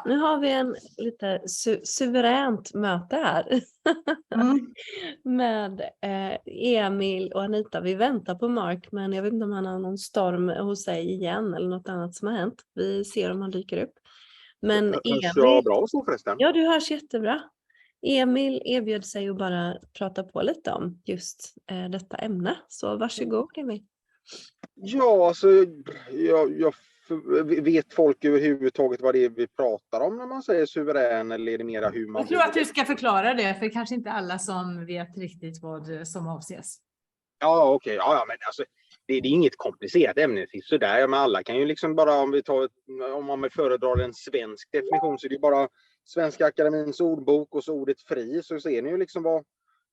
Nu har vi en lite suveränt möte här med Emil och Anita. Vi väntar på Mark, men jag vet inte om han har någon storm hos sig igen eller något annat som har hänt. Vi ser om han dyker upp. Men Hörs jag bra så förresten? Ja, du hörs jättebra. Emil erbjöd sig att bara prata på lite om just detta ämne. Så varsågod, Emil. Ja, alltså vet folk överhuvudtaget vad det är vi pratar om när man säger suverän, eller är det mera hur man... Jag tror att du ska förklara det, för kanske inte alla som vet riktigt vad som avses. Ja, okej. Ja, men alltså det är inget komplicerat ämne så där, men alla kan ju liksom bara, om man föredrar en svensk definition, så är det bara Svenska Akademins ordbok och så ordet fri, så ser ni ju liksom vad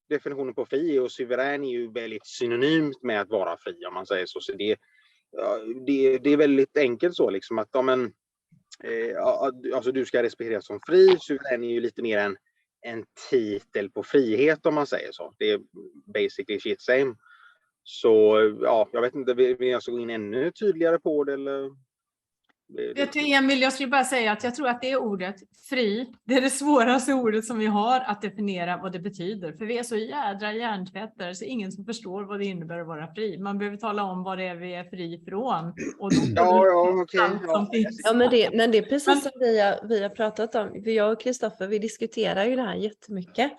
definitionen på fri är, och suverän är ju väldigt synonymt med att vara fri, om man säger så. Så det är väldigt enkelt så liksom att alltså du ska respekteras som fri. Suverän är ju lite mer en titel på frihet, om man säger så. Det är basically shit same. Så ja, jag vet inte, vill jag gå in ännu tydligare på det eller? Vet du, Emil, jag skulle bara säga att jag tror att det är ordet fri. Det är det svåraste ordet som vi har att definiera vad det betyder. För vi är så jädra hjärntvättare så ingen som förstår vad det innebär att vara fri. Man behöver tala om vad det är vi är fri från. Och men det är precis som vi har pratat om. För jag och Kristoffer, vi diskuterar ju det här jättemycket.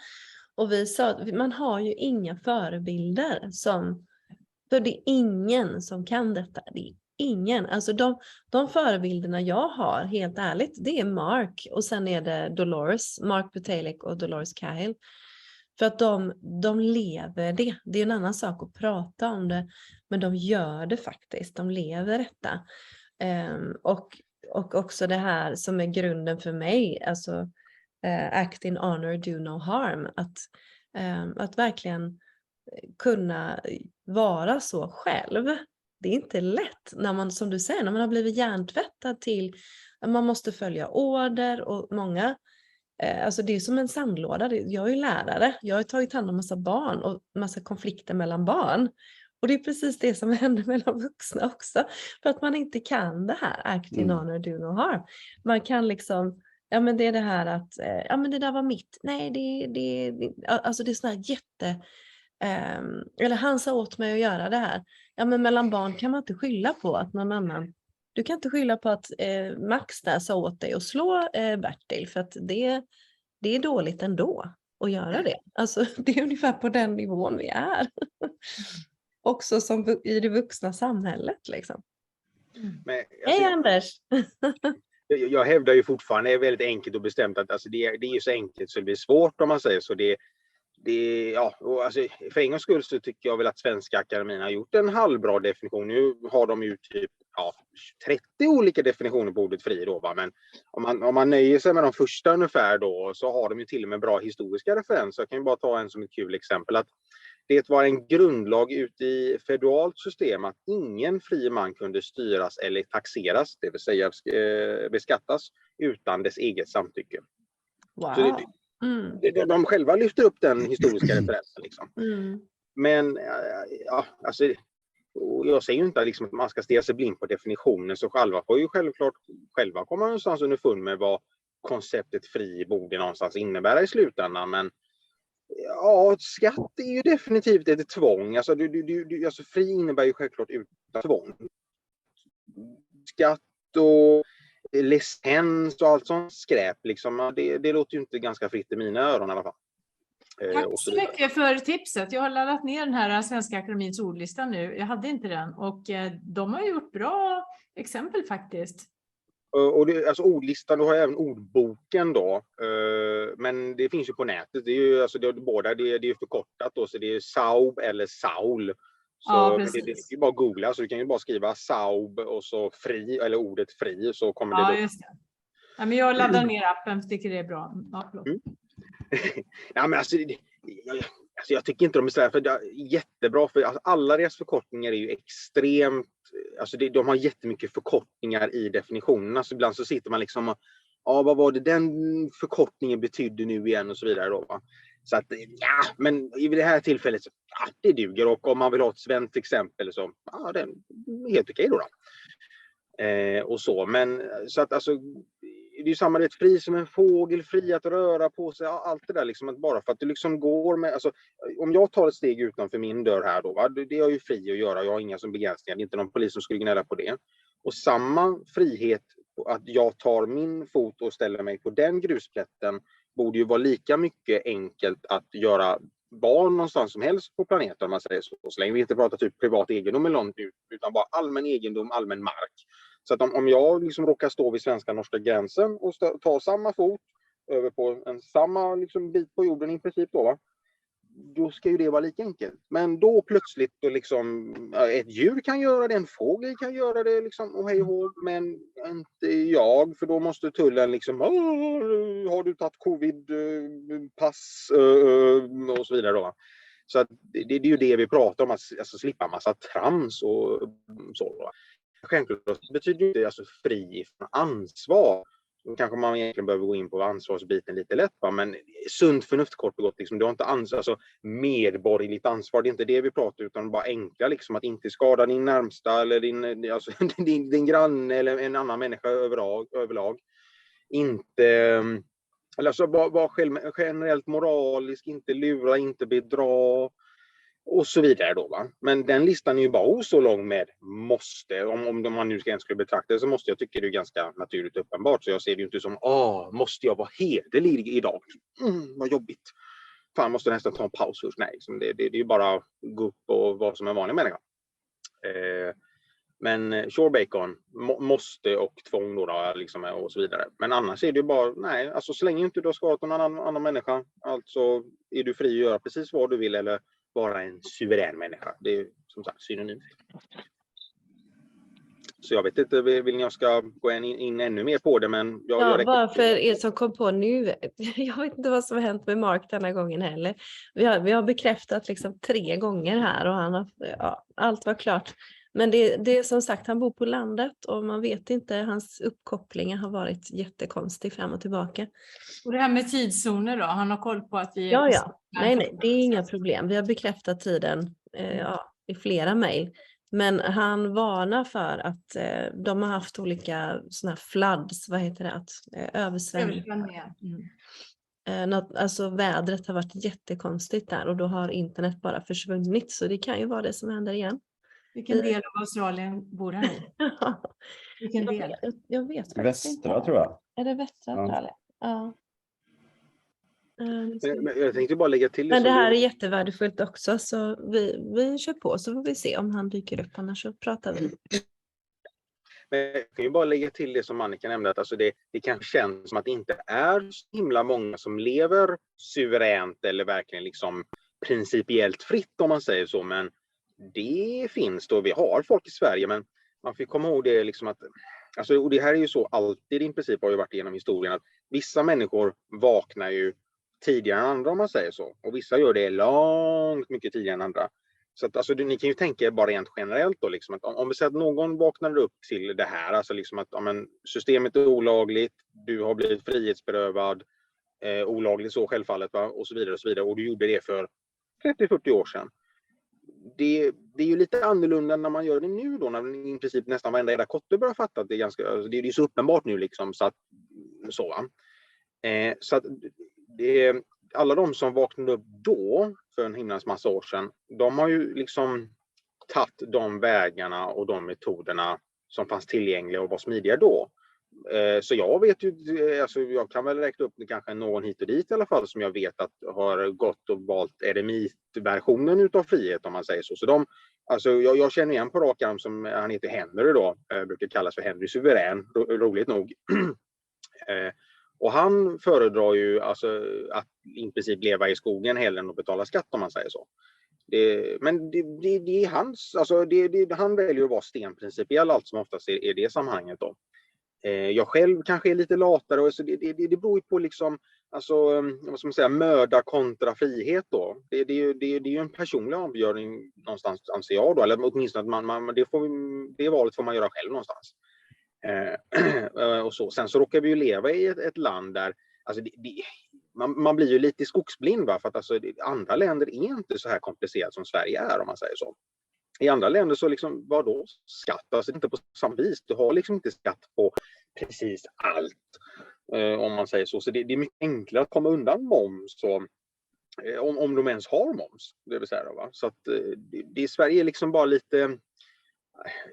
Och vi sa att man har ju inga förebilder för det är ingen som kan detta. Det är ingen. Alltså de förebilderna jag har, helt ärligt, det är Mark och sen är det Dolores, Mark Pytellek och Dolores Cahill. För att de lever det. Det är en annan sak att prata om det, men de gör det faktiskt. De lever detta. Och också det här som är grunden för mig, alltså act in honor, do no harm. Att verkligen kunna vara så själv. Det är inte lätt när man, som du säger, när man har blivit hjärntvättad till att man måste följa order, och många, alltså det är som en sandlåda. Jag är ju lärare, jag har tagit hand om massa barn och massa konflikter mellan barn. Och det är precis det som händer mellan vuxna också. För att man inte kan det här, act in honor, do no harm. Man kan liksom, ja men det är det här att, ja men det där var mitt. Nej, alltså det är sån här eller han sa åt mig att göra det här. Ja, men mellan barn kan man inte skylla på att någon annan... Du kan inte skylla på att Max där sa åt dig att slå Bertil, för att det är dåligt ändå att göra det. Alltså det är ungefär på den nivån vi är. Också som i det vuxna samhället liksom. Men, Hej Anders! Jag hävdar ju fortfarande, det är väldigt enkelt och bestämt att alltså det är ju så enkelt så det blir svårt, om man säger så. Och alltså, för en gångs skull så tycker jag väl att Svenska Akademin har gjort en halvbra definition. Nu har de ju typ 30 olika definitioner på ordet fri då, va? Men om man nöjer sig med de första ungefär då, så har de ju till och med bra historiska referenser. Jag kan ju bara ta en som ett kul exempel, att det var en grundlag ute i federalt system att ingen fri man kunde styras eller taxeras, det vill säga beskattas, utan dess eget samtycke. Wow. Så de själva lyfter upp den historiska referensen liksom. Men alltså, jag säger ju inte liksom att man ska stirra sig blind på definitionen, så själva får ju självklart komma någonstans underfund med vad konceptet fri borde någonstans innebära i slutändan. Men ja, skatt är ju definitivt ett tvång. Alltså, alltså fri innebär ju självklart utan tvång. Skatt och licens och allt sånt skräp liksom, det låter ju inte ganska fritt i mina öron i alla fall. Tack så mycket för tipset. Jag har laddat ner den här Svenska Akademins ordlista nu. Jag hade inte den, och de har gjort bra exempel faktiskt. Och alltså ordlistan, du har även ordboken då, men det finns ju på nätet. Det är ju alltså det är ju förkortat då, så det är Saub eller Saul. Så ja, det är ju bara att googla, så du kan ju bara skriva Saub och så fri, eller ordet fri, så kommer det då. Just det. Ja, men jag laddar ner appen, för tycker det är bra. Ja, ja, men alltså, jag tycker inte de är så här, för det är jättebra, för alltså, alla deras förkortningar är ju extremt, alltså de har jättemycket förkortningar i definitionerna, så ibland så sitter man liksom och, vad var det den förkortningen betydde nu igen och så vidare då, va? Så att, men i det här tillfället så, det duger, och om man vill ha ett svenskt exempel så, det är helt okej då. Och så, men så att alltså, ju samma, det fri som en fågel, fri att röra på sig, allt det där liksom, att bara för att du liksom går med, alltså om jag tar ett steg utanför min dörr här då, va, det är jag ju fri att göra, jag har inga som begränsningar, det är inte någon polis som skulle gnälla på det. Och samma frihet att jag tar min fot och ställer mig på den grusplätten borde ju vara lika mycket enkelt att göra barn någonstans som helst på planeten, om man säger så länge vi inte pratar typ privat egendom eller något, utan bara allmän egendom, allmän mark. Så att om jag liksom råkar stå vid svenska-norska gränsen och tar samma fot över på samma liksom bit på jorden i princip då ska ju det vara lika enkelt. Men då plötsligt då liksom, ett djur kan göra det, en fågel kan göra det liksom, och hej och hå, men inte jag, för då måste tullen liksom, har du tagit covid-pass och så vidare då. Så att det är ju det vi pratar om, alltså slippa massa trams och så då. Självklart betyder det alltså fri från ansvar. Då kanske man egentligen behöver gå in på ansvarsbiten lite lätt, va? Men sunt förnuft kort och gott, liksom, du har inte alltså medborgerligt ansvar, det är inte det vi pratar, utan bara enkla liksom, att inte skada din närmsta eller din granne eller en annan människa överlag. Inte, alltså bara generellt moralisk, inte lura, inte bedra och så vidare då, va. Men den listan är ju bara så lång med måste, om man nu ens skulle betrakta det, så måste jag tycka det är ganska naturligt uppenbart, så jag ser det ju inte som måste jag vara hederlig idag, vad jobbigt, fan måste nästan ta en paus först. Nej, det är ju bara gå upp och vara som en vanlig människa. Men sure bacon, måste och tvång då liksom, och så vidare. Men annars är det ju bara, nej, alltså så länge inte du har skadat någon annan människa, alltså är du fri att göra precis vad du vill eller vara en suverän människa. Det är som sagt synonymt. Så jag vet inte, vill ni jag ska gå in ännu mer på det, men jag bara för er som kom på nu, jag vet inte vad som har hänt med Mark denna gången heller. Vi har bekräftat liksom 3 gånger här och han har, allt var klart. Men det är som sagt, han bor på landet och man vet inte, hans uppkopplingar har varit jättekonstig fram och tillbaka. Och det här med tidszoner då, han har koll på att vi... Ja. Nej, det är inga problem. Vi har bekräftat tiden i flera mejl. Men han varnar för att de har haft olika såna här floods, vad heter det? Översvämningar. Alltså vädret har varit jättekonstigt där och då har internet bara försvunnit, så det kan ju vara det som händer igen. Vilken del av Australien bor han i? Vilken del? Jag vet västra inte. tror jag. Är det västra Australien? Ja. Jag tänkte bara lägga till det. Men det här är jättevärdefullt också, så vi kör på så får vi se om han dyker upp, annars så pratar vi. Men jag kan ju bara lägga till det som Annika nämnde, att alltså det kanske känns som att det inte är så himla många som lever suveränt eller verkligen liksom principiellt fritt, om man säger så, men det finns då, vi har folk i Sverige, men man får komma ihåg det liksom att, alltså, och det här är ju så alltid i princip, har ju varit genom historien, att vissa människor vaknar ju tidigare än andra, om man säger så, och vissa gör det långt mycket tidigare än andra. Så att, alltså, ni kan ju tänka bara rent generellt då, liksom, att om vi säger att någon vaknar upp till det här, alltså liksom att systemet är olagligt, du har blivit frihetsberövad, olagligt så självfallet, va? Och så vidare, och du gjorde det för 30-40 år sedan. Det är ju lite annorlunda när man gör det nu då, när i princip nästan varenda kotte börjar fatta att det är ganska, alltså det är så uppenbart nu liksom, så att så, va? Så att alla de som vaknade upp då för en himlans massa år sedan, de har ju liksom tagit de vägarna och de metoderna som fanns tillgängliga och var smidiga då. Så jag vet ju, alltså jag kan väl räkna upp kanske någon hit och dit i alla fall som jag vet att har gått och valt eremitversionen utav frihet, om man säger så. Så de, alltså jag känner igen på rak arm som han heter Henry då, brukar kallas för Henry Suverän, roligt nog. Och han föredrar ju alltså att i princip leva i skogen hellre än att betala skatt, om man säger så. Men det är hans, alltså han väljer att vara stenprincipiell allt som oftast är det sammanhanget då. Jag själv kanske är lite latare, och så det beror ju på liksom, alltså vad ska man säga, möda kontra frihet då. Det är ju en personlig avgörning någonstans, anser jag då, eller åtminstone att det valet får man göra själv någonstans. Och så. Sen så råkar vi ju leva i ett land där alltså man blir ju lite skogsblind, va? För att alltså, andra länder är inte så här komplicerat som Sverige är, om man säger så. I andra länder så liksom, vadå skatt? Alltså inte på samma vis. Du har liksom inte skatt på precis allt. om man säger så. Så det är mycket enklare att komma undan moms om de ens har moms. Det vill säga då, va? Så att det i Sverige är liksom bara lite,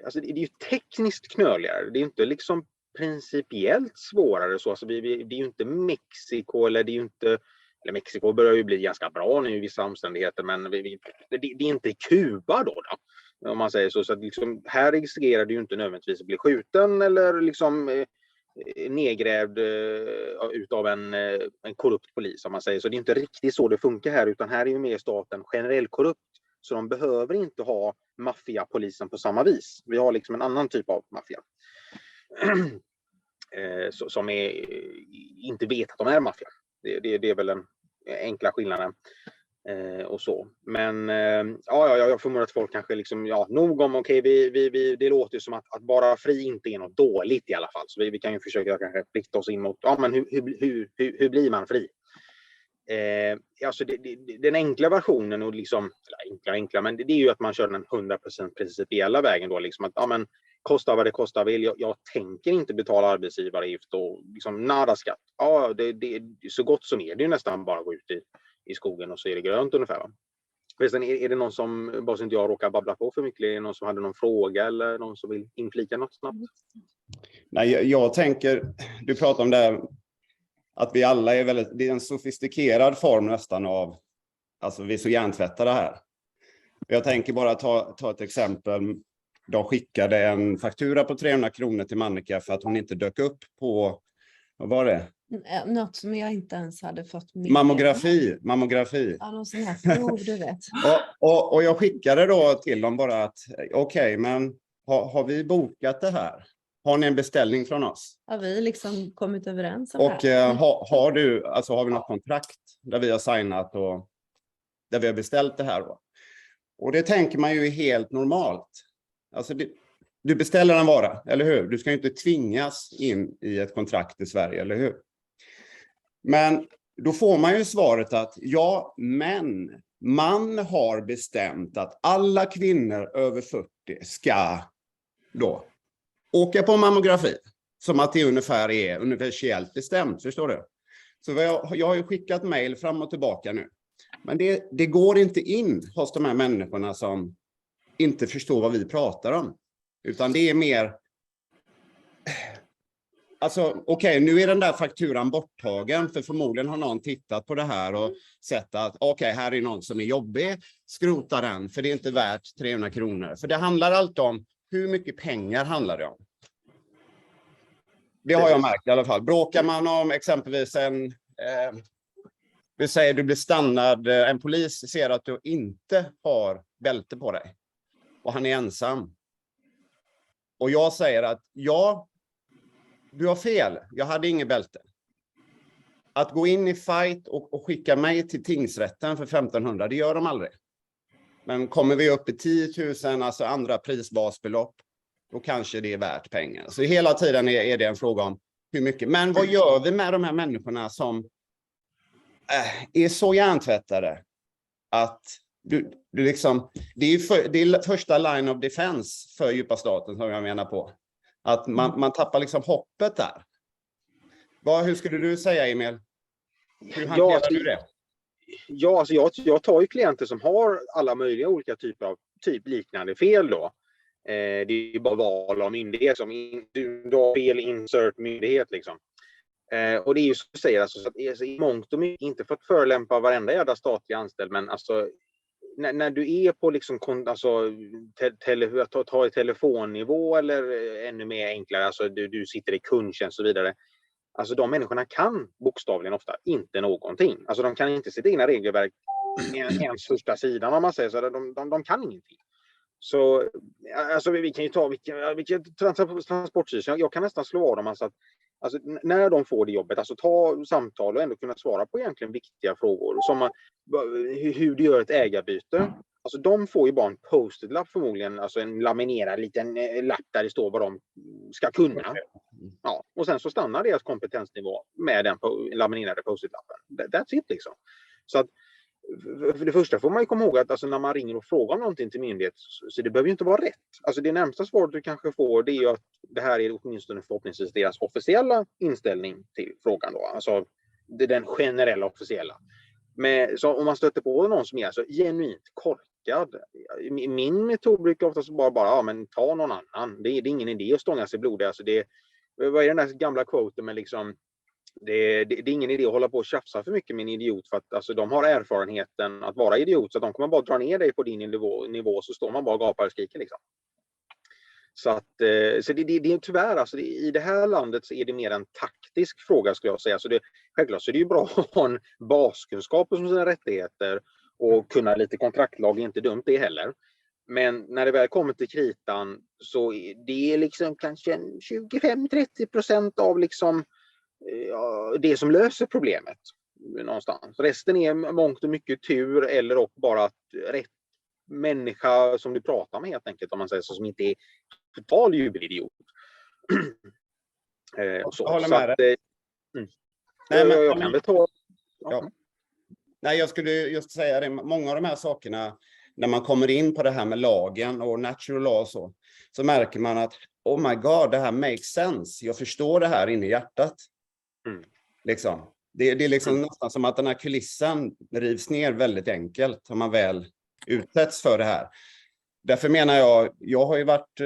alltså det är ju tekniskt knöligare. Det är inte liksom principiellt svårare så. Alltså det är ju inte Mexiko eller det är ju inte, eller Mexiko börjar ju bli ganska bra nu i vissa omständigheter, men det är inte Kuba då. Om man säger så. Så att liksom, här registrerar du ju inte nödvändigtvis att bli skjuten eller liksom nedgrävd utav en korrupt polis, om man säger så. Det är inte riktigt så det funkar här, utan här är ju mer staten generellt korrupt. Så de behöver inte ha maffiapolisen på samma vis. Vi har liksom en annan typ av maffia. Som inte vet att de är maffia. Det är väl den enkla skillnaden. Och så. Men jag förmodar att folk kanske liksom, nog om det låter ju som att vara fri inte är något dåligt i alla fall. Så vi kan ju försöka kanske rikta oss in mot, men hur blir man fri? Alltså den enkla versionen och liksom, enkla, men det är ju att man kör den 100% principiella vägen då, liksom att men kosta vad det kostar vill. Jag tänker inte betala arbetsgivaravgift och liksom nada skatt. Det så gott som är det ju nästan bara gå ut i skogen och så är det grönt ungefär. Va? Förresten, är det någon som, bara så inte jag råkar babbla på för mycket, är det någon som hade någon fråga eller någon som vill inflika något snabbt? Nej, jag tänker, du pratar om det här, att vi alla är väldigt, det är en sofistikerad form nästan av, alltså vi är så hjärntvättade här. Jag tänker bara ta ett exempel. De skickade en faktura på 300 kronor till Mannika för att hon inte dök upp på, vad var det? Något som jag inte ens hade fått med. Mammografi. Ja, någon sån här prov, du vet. och jag skickade då till dem bara att okej, men har vi bokat det här? Har ni en beställning från oss? Har vi liksom kommit överens om och det här? har vi något kontrakt där vi har signat och där vi har beställt det här då? Och det tänker man ju är helt normalt. Alltså du beställer en vara, eller hur? Du ska ju inte tvingas in i ett kontrakt i Sverige, eller hur? Men då får man ju svaret att ja, men man har bestämt att alla kvinnor över 40 ska då åka på mammografi. Som att det ungefär är universellt bestämt, förstår du? Så jag har ju skickat mejl fram och tillbaka nu. Men det går inte in hos de här människorna som inte förstår vad vi pratar om. Utan det är mer, alltså okej, nu är den där fakturan borttagen, för förmodligen har någon tittat på det här och sett att okej, här är någon som är jobbig, skrota den, för det är inte värt 300 kronor. För det handlar alltid om hur mycket pengar handlar det om. Det har jag märkt i alla fall. Bråkar man om exempelvis vi säger du blir stannad, en polis ser att du inte har bälte på dig och han är ensam. Och jag säger att ja, du har fel, jag hade ingen bälte. Att gå in i fight och skicka mig till tingsrätten för 1500, det gör de aldrig. Men kommer vi upp i 10 000, alltså andra prisbasbelopp, då kanske det är värt pengar. Så hela tiden är det en fråga om hur mycket. Men vad gör vi med de här människorna som är så hjärntvättade att du liksom, det är första line of defense för djupa staten som jag menar på. Att man tappar liksom hoppet där. Hur skulle du säga, Emil? Hur hanterar du det? Ja, alltså jag tar ju klienter som har alla möjliga olika typer av liknande fel då. Det är ju bara val av myndighet som fel insert myndighet liksom. Och det är ju så att säga, alltså, så i mångt och mycket, inte för att förelämpa varenda jävla statlig anställd, men alltså när du är på liksom, alltså, ta i telefonnivå eller ännu mer enklare, alltså du sitter i kundtjänst och så vidare. Alltså de människorna kan bokstavligen ofta inte någonting. Alltså de kan inte sitt egna regelverk ens första sidan, om man säger så. De kan ingenting. Så alltså, vi kan ju ta vilket transportstyrelsen. Jag kan nästan slå av dem alltså att alltså, när de får det jobbet, alltså ta samtal och ändå kunna svara på egentligen viktiga frågor som hur du gör ett ägarbyte. Alltså de får ju bara en post-it-lapp förmodligen, alltså en laminerad liten lapp där det står vad de ska kunna. Ja, och sen så stannar deras kompetensnivå med den laminerade post-it-lappen. That's it liksom. Så att för det första får man ju komma ihåg att alltså, när man ringer och frågar om någonting till myndighet, så det behöver ju inte vara rätt. Alltså det närmsta svaret du kanske får, det är ju att det här är åtminstone förhoppningsvis deras officiella inställning till frågan då. Alltså det är den generella officiella. Men så om man stöter på någon som är alltså genuint korkad. Min metod brukar oftast bara men ta någon annan. Det är ingen idé att stånga sig blodig. Alltså vad är den där gamla quoten med liksom det är ingen idé att hålla på och tjafsa för mycket med en idiot, för att alltså, de har erfarenheten att vara idiot, så att de kommer bara dra ner dig på din nivå, så står man bara och gapar och skriker liksom. Så det är tyvärr, alltså, i det här landet så är det mer en taktisk fråga, skulle jag säga. Så självklart så är det ju bra att ha en baskunskap om sina rättigheter och kunna lite kontraktlag, är inte dumt det heller. Men när det väl kommer till kritan så det är liksom kanske 25-30% av liksom det som löser problemet någonstans. Resten är mångt och mycket tur, eller och bara att rätt människa som du pratar med helt enkelt, om man säger så, som inte är total jubelidiot. Jag håller med dig. Jag kan väl ta... Ja. Nej, jag skulle just säga det, många av de här sakerna, när man kommer in på det här med lagen och natural law så märker man att oh my god, det här makes sense. Jag förstår det här inne i hjärtat. Liksom. Det är liksom nästan som att den här kulissen rivs ner väldigt enkelt om man väl utsätts för det här. Därför menar jag har ju varit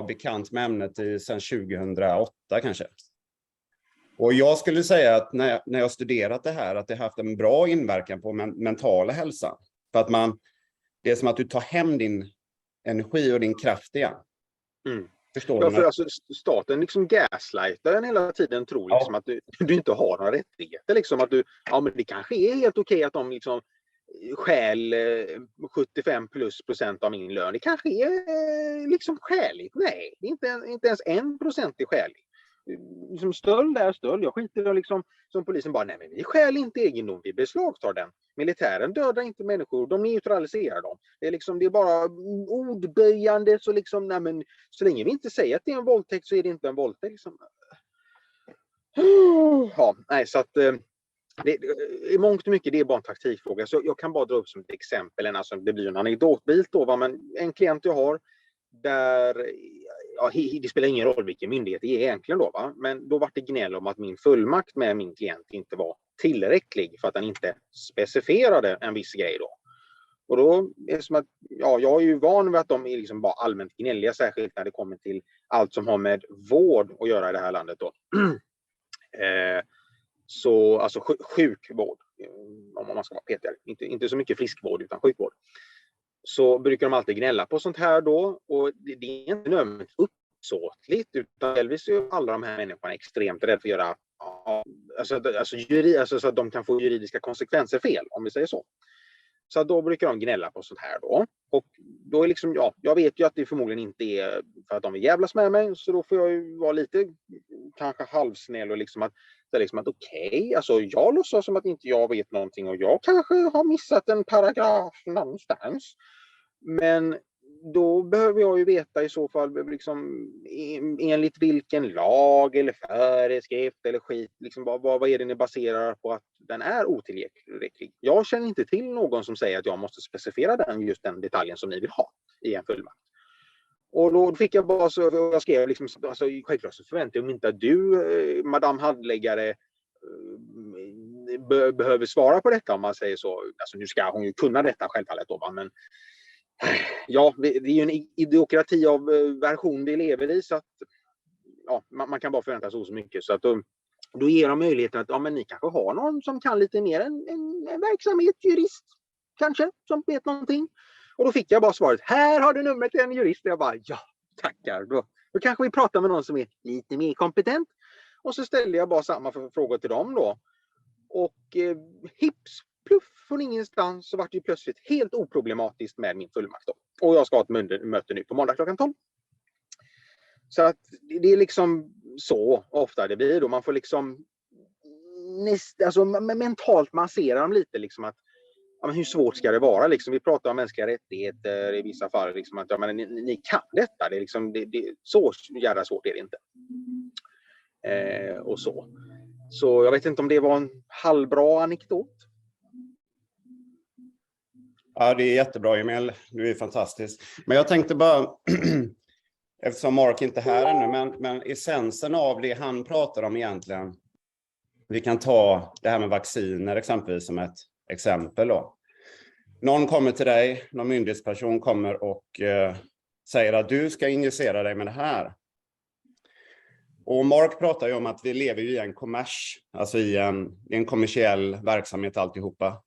bekant med ämnet sedan 2008 kanske. Och jag skulle säga att när jag studerat det här, att det har haft en bra inverkan på mentala hälsan. För att det är som att du tar hem din energi och din kraft igen. Förstår du? För alltså, staten liksom gaslightar en hela tiden, tror liksom att du inte har några rättigheter. Liksom att men det kanske är helt okej att de liksom stjäl 75+% av min lön. Det kanske är liksom skäligt. Nej, det är inte ens 1% är skäligt. Liksom stöld är stöld. Jag skiter liksom, som polisen bara, nej men vi stjäl inte egendom, vi beslagtar den. Militären dödar inte människor, de neutraliserar dem. Det är bara ordböjande, så liksom, nej men så länge vi inte säger att det är en våldtäkt så är det inte en våldtäkt liksom. Ja, nej, så att i mångt och mycket det är bara en taktikfråga. Så jag kan bara dra upp som ett exempel, alltså det blir en anekdotbit då, men en klient jag har där, det spelar ingen roll vilken myndighet det är egentligen då, va? Men då var det gnäll om att min fullmakt med min klient inte var tillräcklig för att den inte specificerade en viss grej då. Och då är det som att, jag är ju van vid att de är liksom bara allmänt gnälliga, särskilt när det kommer till allt som har med vård att göra i det här landet då. Så alltså sjukvård, om man ska vara petigare, inte så mycket friskvård utan sjukvård. Så brukar de alltid gnälla på sånt här då, och det är inte nödvändigt uppsåtligt, utan delvis är alla de här människorna extremt rädda för att göra alltså så att de kan få juridiska konsekvenser fel, om vi säger så. Så då brukar de gnälla på sånt här då. Och då är liksom, jag vet ju att det förmodligen inte är för att de vill jävlas med mig, så då får jag ju vara lite kanske halvsnäll och liksom att okej, alltså jag låtsas som att inte jag vet någonting och jag kanske har missat en paragraf någonstans. Men då behöver jag ju veta i så fall liksom enligt vilken lag eller föreskrift eller skit, liksom vad är det ni baserar på att den är otillräcklig. Jag känner inte till någon som säger att jag måste specificera just den detaljen som ni vill ha i en fullmakt. Och då fick jag bara så, jag skrev liksom, alltså självklart så förväntar jag mig inte att du, madame handläggare, behöver svara på detta, om man säger så. Alltså nu ska hon ju kunna detta självfallet då, men ja, det är ju en idiokrati av version vi lever i, så att man kan bara förvänta sig så mycket. Så att då ger de möjligheten att men ni kanske har någon som kan lite mer än en verksamhet, jurist kanske, som vet någonting. Och då fick jag bara svaret, här har du numret till en jurist. Och jag bara, ja, tackar. Då kanske vi pratar med någon som är lite mer kompetent. Och så ställde jag bara samma frågor till dem då. Och hips, pluff från ingenstans, så var det ju plötsligt helt oproblematiskt med min fullmakt då. Och jag ska ha ett möte nu på måndag klockan 12. Så att det är liksom så ofta det blir då. Man får liksom mentalt massera dem lite liksom att men hur svårt ska det vara liksom? Vi pratar om mänskliga rättigheter i vissa fall liksom att men ni kan detta, det är liksom det så jävla svårt är det inte. Och så jag vet inte om det var en halvbra anekdot. Ja, det är jättebra, Emil. Du är fantastisk. Men jag tänkte bara eftersom Mark inte är här ännu, men essensen av det han pratar om egentligen. Vi kan ta det här med vacciner exempelvis som ett exempel då. Någon kommer till dig, någon myndighetsperson kommer och säger att du ska injicera dig med det här. Och Mark pratar ju om att vi lever i en kommers, alltså i en kommersiell verksamhet alltihopa.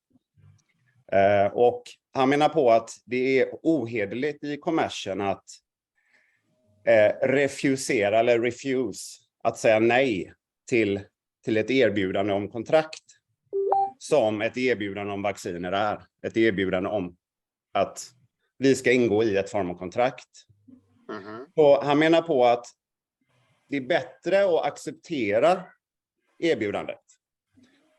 Och han menar på att det är ohederligt i kommersen att refusera eller refuse, att säga nej till ett erbjudande om kontrakt som ett erbjudande om vacciner är. Ett erbjudande om att vi ska ingå i ett form av kontrakt. Och han menar på att det är bättre att acceptera erbjudandet,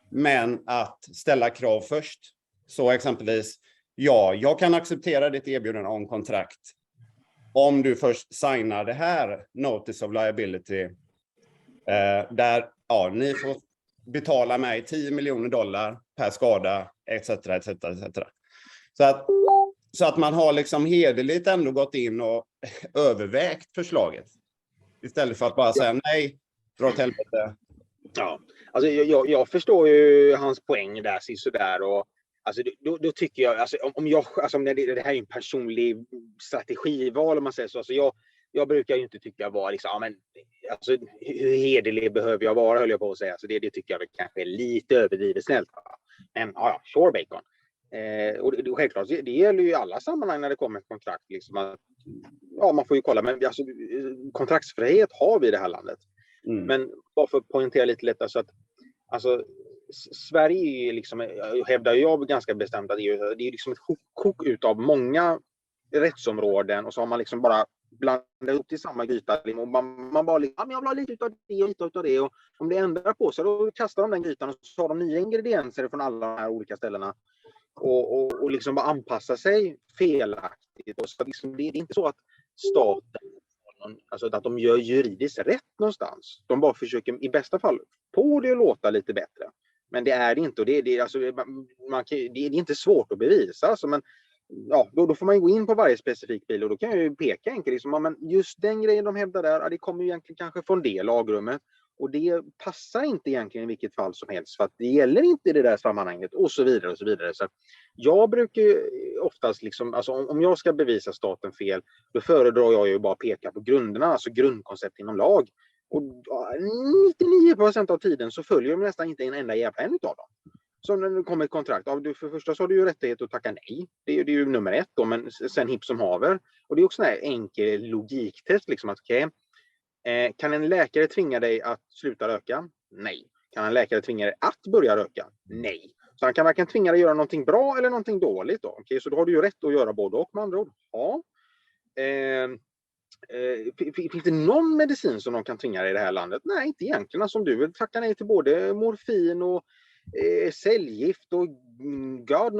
men att ställa krav först. Så exempelvis, ja, jag kan acceptera ditt erbjudande om kontrakt om du först signar det här Notice of Liability, där ni får betala mig $10 miljoner per skada, etc. Så att man har liksom hederligt ändå gått in och övervägt förslaget. Istället för att bara säga nej, dra åt helvete. Ja, alltså jag förstår ju hans poäng där, sådär, och alltså då tycker jag, alltså om det här är en personlig strategival om man säger så, alltså jag brukar ju inte tycka vara liksom, ja, men alltså hur hederlig behöver jag vara, höll jag på att säga, så det tycker jag väl kanske är lite överdrivet snällt. Men ja, sure bacon. Och självklart, det gäller ju i alla sammanhang när det kommer ett kontrakt liksom, att, ja, man får ju kolla, men alltså, kontraktsfrihet har vi i det här landet. Men bara för att poängtera lite lätt, alltså Sverige är liksom, hävdar jag ganska bestämt att det är liksom ett kok utav många rättsområden, och så har man liksom bara blandat upp till samma gryta, och man bara liksom, jag vill ha lite utav det och lite utav det, och om det ändrar på sig då kastar de den grytan och så har de nya ingredienser från alla de här olika ställena och liksom bara anpassa sig felaktigt. Och så liksom, det är inte så att staten, alltså att de gör juridiskt rätt någonstans. De bara försöker i bästa fall få det att låta lite bättre. Men det är det inte, och det är inte svårt att bevisa. Alltså, men ja, då får man gå in på varje specifik bil, och då kan jag ju peka enkelt liksom, men just den grejen de hävdar där, det kommer ju egentligen kanske från det lagrummet, och det passar inte egentligen i vilket fall som helst, för att det gäller inte i det där sammanhanget, och så vidare och så vidare. Så jag brukar ju oftast liksom, alltså om jag ska bevisa staten fel, då föredrar jag ju bara peka på grunderna, alltså grundkoncept inom lag. Och 99% av tiden så följer de nästan inte en enda jävla en utav dem. Så när det kommer ett kontrakt, för första så har du ju rättighet att tacka nej. Det är ju nummer 1 då, men sen hipp som haver. Och det är också en enkel logiktest liksom, att kan en läkare tvinga dig att sluta röka? Nej. Kan en läkare tvinga dig att börja röka? Nej. Så han kan varken tvinga dig att göra någonting bra eller någonting dåligt då. Okej, så då har du ju rätt att göra både och, med andra ord. Ja. Finns det någon medicin som de kan tvinga dig i det här landet? Nej, inte egentligen. Alltså, om du vill tacka nej till både morfin och cellgift och God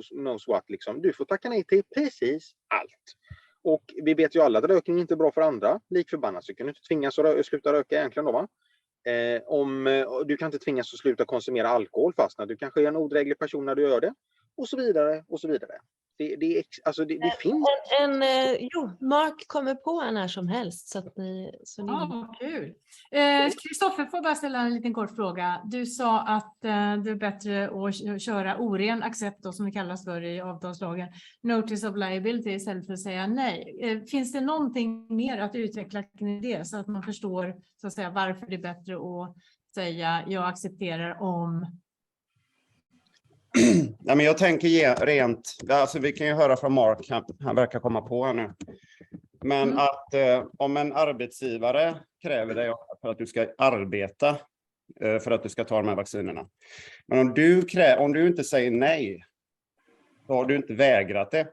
knows what liksom. Du får tacka nej till precis allt. Och vi vet ju alla att rökning inte är bra för andra. Likförbannat så kan du inte tvingas att sluta röka egentligen då, va? Du kan inte tvingas att sluta konsumera alkohol fast när du kanske är en odräglig person när du gör det. Och så vidare och så vidare. Det finns. Mark kommer på en här som helst. Så att kul. Kristoffer, får bara ställa en liten kort fråga. Du sa att det är bättre att köra oren accept då, som det kallas för i avtalslagen. Notice of liability istället för att säga nej. Finns det någonting mer att utveckla kring det så att man förstår så att säga, varför det är bättre att säga jag accepterar om... Ja, men jag tänker rent, alltså vi kan ju höra från Mark, han verkar komma på här nu. Men att om en arbetsgivare kräver dig för att du ska arbeta, för att du ska ta de här vaccinerna. Men om du inte säger nej, då har du inte vägrat det.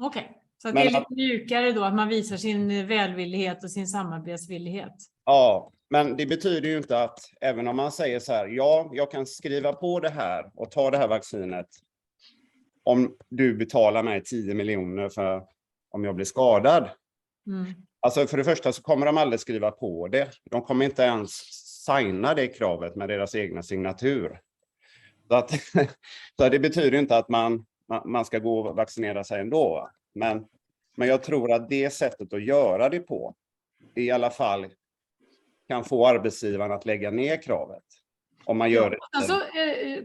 Okej, så det är lite mjukare då, att man visar sin välvillighet och sin samarbetsvillighet. Ja, men det betyder ju inte att även om man säger så här, ja, jag kan skriva på det här och ta det här vaccinet om du betalar mig 10 miljoner för om jag blir skadad. Alltså för det första så kommer de aldrig skriva på det. De kommer inte ens signa det kravet med deras egna signatur. Så det betyder inte att man ska gå och vaccinera sig ändå. Men Men jag tror att det sättet att göra det på i alla fall kan få arbetsgivaren att lägga ner kravet. Om man gör det. Alltså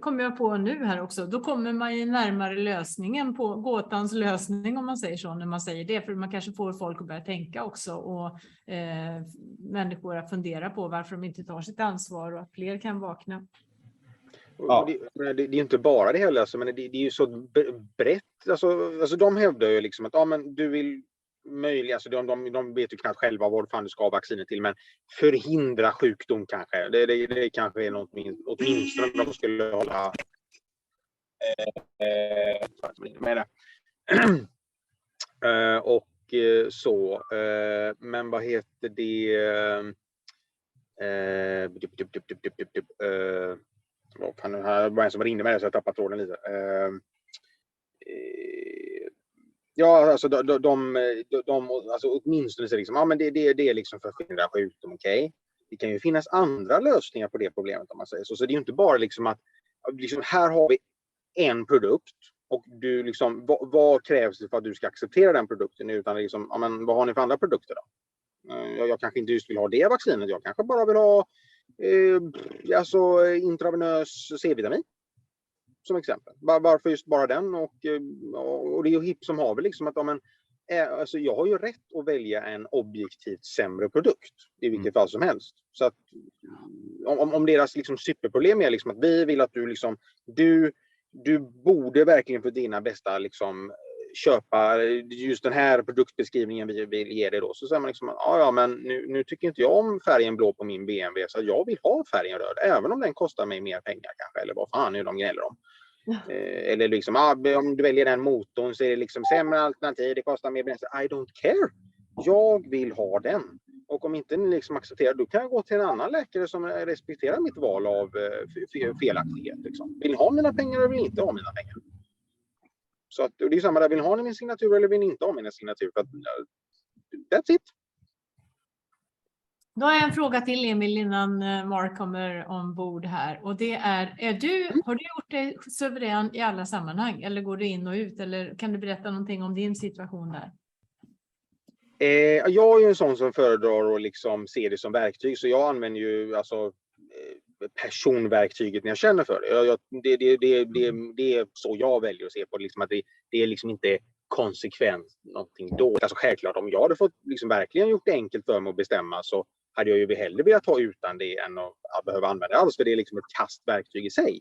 kommer jag på nu här också, då kommer man ju närmare lösningen på gåtans lösning om man säger så, när man säger det. För man kanske får folk att börja tänka också och människor att fundera på varför de inte tar sitt ansvar och att fler kan vakna. Ja. Det är inte bara det heller, alltså, men det är ju så brett. Alltså de hävdar ju liksom att men du vill möjligt, alltså de vet ju knappt själva vad fan du ska ha vacciner till, men förhindra sjukdom kanske. Det kanske är något åtminstone de skulle hålla med det. Och så. Men vad heter det? Vad fan, det var en som ringde mig så jag tappade tråden lite. Ja, alltså alltså åtminstone så liksom, men det är liksom för att förhindra sjukdom, okej. Det kan ju finnas andra lösningar på det problemet om man säger så. Så det är ju inte bara liksom att liksom, här har vi en produkt och du liksom, vad krävs det för att du ska acceptera den produkten, utan liksom, men vad har ni för andra produkter då? Jag kanske inte just vill ha det vaccinet, jag kanske bara vill ha alltså intravenös C-vitamin som exempel. Varför just bara den? Och det är ju hipp som har väl liksom att alltså jag har ju rätt att välja en objektivt sämre produkt i vilket fall som helst. Så att om deras liksom superproblem är liksom att vi vill att du liksom du borde verkligen för dina bästa liksom köpa just den här produktbeskrivningen vi vill ge dig då, så säger man liksom men nu tycker inte jag om färgen blå på min BMW, så jag vill ha färgen röd även om den kostar mig mer pengar kanske, eller vad fan nu de gnäller om. Eller liksom om du väljer den motorn så är det liksom sämre alternativ, det kostar mer bränsle. I don't care. Jag vill ha den. Och om inte ni liksom accepterar, då kan jag gå till en annan läkare som respekterar mitt val av felaktighet liksom. Vill ni ha mina pengar eller vill ni inte ha mina pengar? Så att, det är samma där, vill ni ha min signatur eller vill ni inte ha min signatur? That's it. Då har jag en fråga till Emil innan Mark kommer ombord här. Och det är har du gjort dig suverän i alla sammanhang? Eller går du in och ut? Eller kan du berätta någonting om din situation där? Jag är ju en sån som föredrar att liksom se det som verktyg. Så jag använder ju alltså personverktyget när jag känner för det. Det är så jag väljer att se på det. Liksom att det är liksom inte konsekvent någonting då. Alltså självklart, om jag hade fått liksom verkligen gjort det enkelt för mig att bestämma, så hade jag ju hellre velat ha utan det än att behöva använda det alls, för det är liksom ett kastverktyg i sig.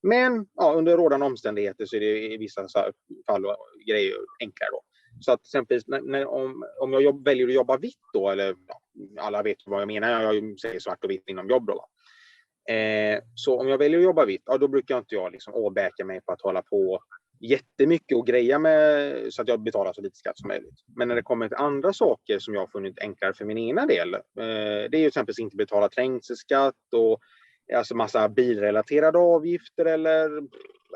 Men under rådande omständigheter så är det i vissa fall och grejer enklare då. Så att exempelvis om jag väljer att jobba vitt då, eller alla vet vad jag menar, jag säger svart och vitt inom jobb då. Så om jag väljer att jobba vitt, då brukar inte jag liksom åbäka mig på att hålla på jättemycket och greja med så att jag betalar så lite skatt som möjligt. Men när det kommer till andra saker som jag har funnit enklare för min egna del, det är ju exempelvis inte betala trängselskatt och alltså massa bilrelaterade avgifter eller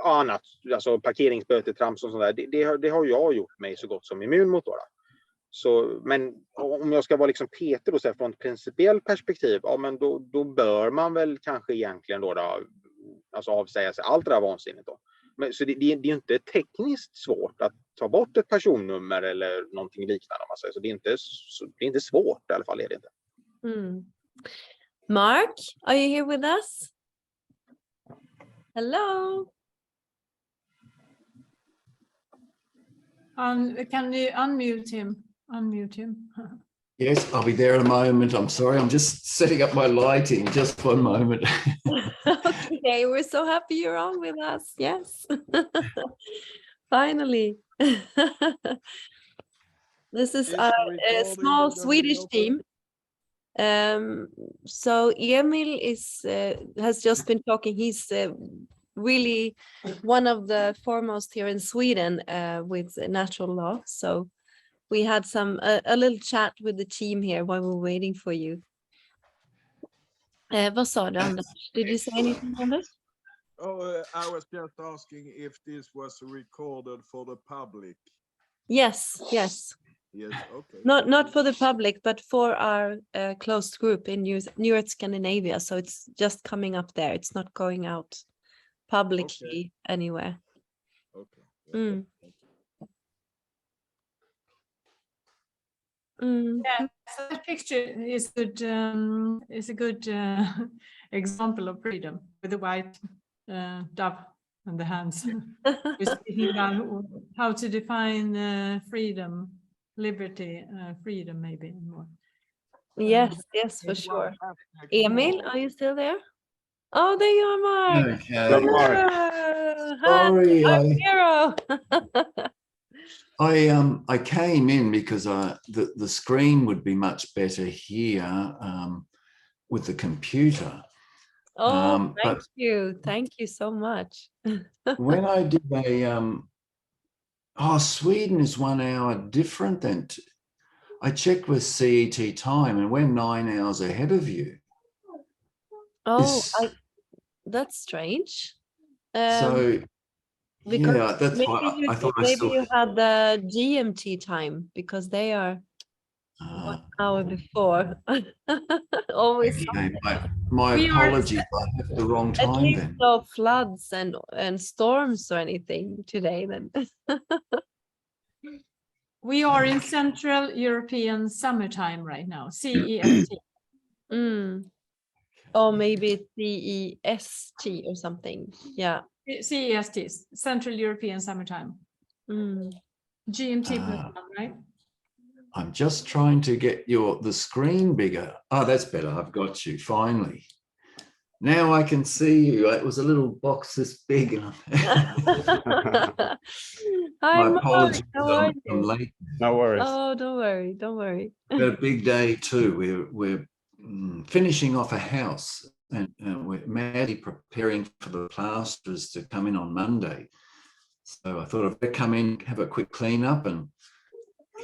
annat, alltså parkeringsböter, trams och sånt där. Det har jag gjort mig så gott som immun mot då. Så, men om jag ska vara liksom Peter då, så här, från ett principiellt perspektiv, men då bör man väl kanske egentligen då alltså avsäga sig allt det där vansinnigt då. Men, så det är ju inte tekniskt svårt att ta bort ett personnummer eller någonting liknande om man säger. Så det är inte svårt i alla fall, är det inte. Mark, are you here with us? Hello. Can you unmute him? Unmute him. Yes, I'll be there in a moment. I'm sorry, I'm just setting up my lighting. Just one moment. Okay, we're so happy you're on with us. Yes. Finally. This is a small Swedish team. So Emil has just been talking. He's really one of the foremost here in Sweden with natural law. So we had a little chat with the team here while we're waiting for you. Vad sa du, Anders? Did you say anything, Anders? I was just asking if this was recorded for the public. Yes. Yes, okay. Not for the public, but for our closed group in New Earth Scandinavia. So it's just coming up there. It's not going out publicly anywhere. Okay. Mm. Yeah, so that picture is good. Is a good example of freedom with the white dove and the hands. We're speaking about how to define freedom, liberty, freedom, maybe more. Yes, yes, for sure. Emil, are you still there? Oh, there you are, Mark. Hello, Okay. Mark. Hi, Sorry, I'm Hero. I came in because the screen would be much better here with the computer. Oh, But thank you so much. when I did Sweden is 1 hour different than. I checked with CET time, and we're 9 hours ahead of you. Oh, that's strange. So Because yeah, that's maybe why I thought I maybe still. you had the GMT time because they are 1 hour before. Always Okay, my We are- apologies. I have the wrong at time least then. no floods and storms or anything today then. We are in Central European summertime right now, CEST. Or maybe CEST or something. Yeah. CEST, Central European summertime. GMT plus one, right? I'm just trying to get the screen bigger. Oh, that's better. I've got you finally. Now I can see you. It was a little box this big. Hi, My Mark. apologies. How are I'm you? late. No worries. Oh, don't worry. Don't worry. We had a big day too. We're finishing off a house, and we're madly preparing for the plasterers to come in on Monday. So I thought I'd better come in, have a quick clean up, and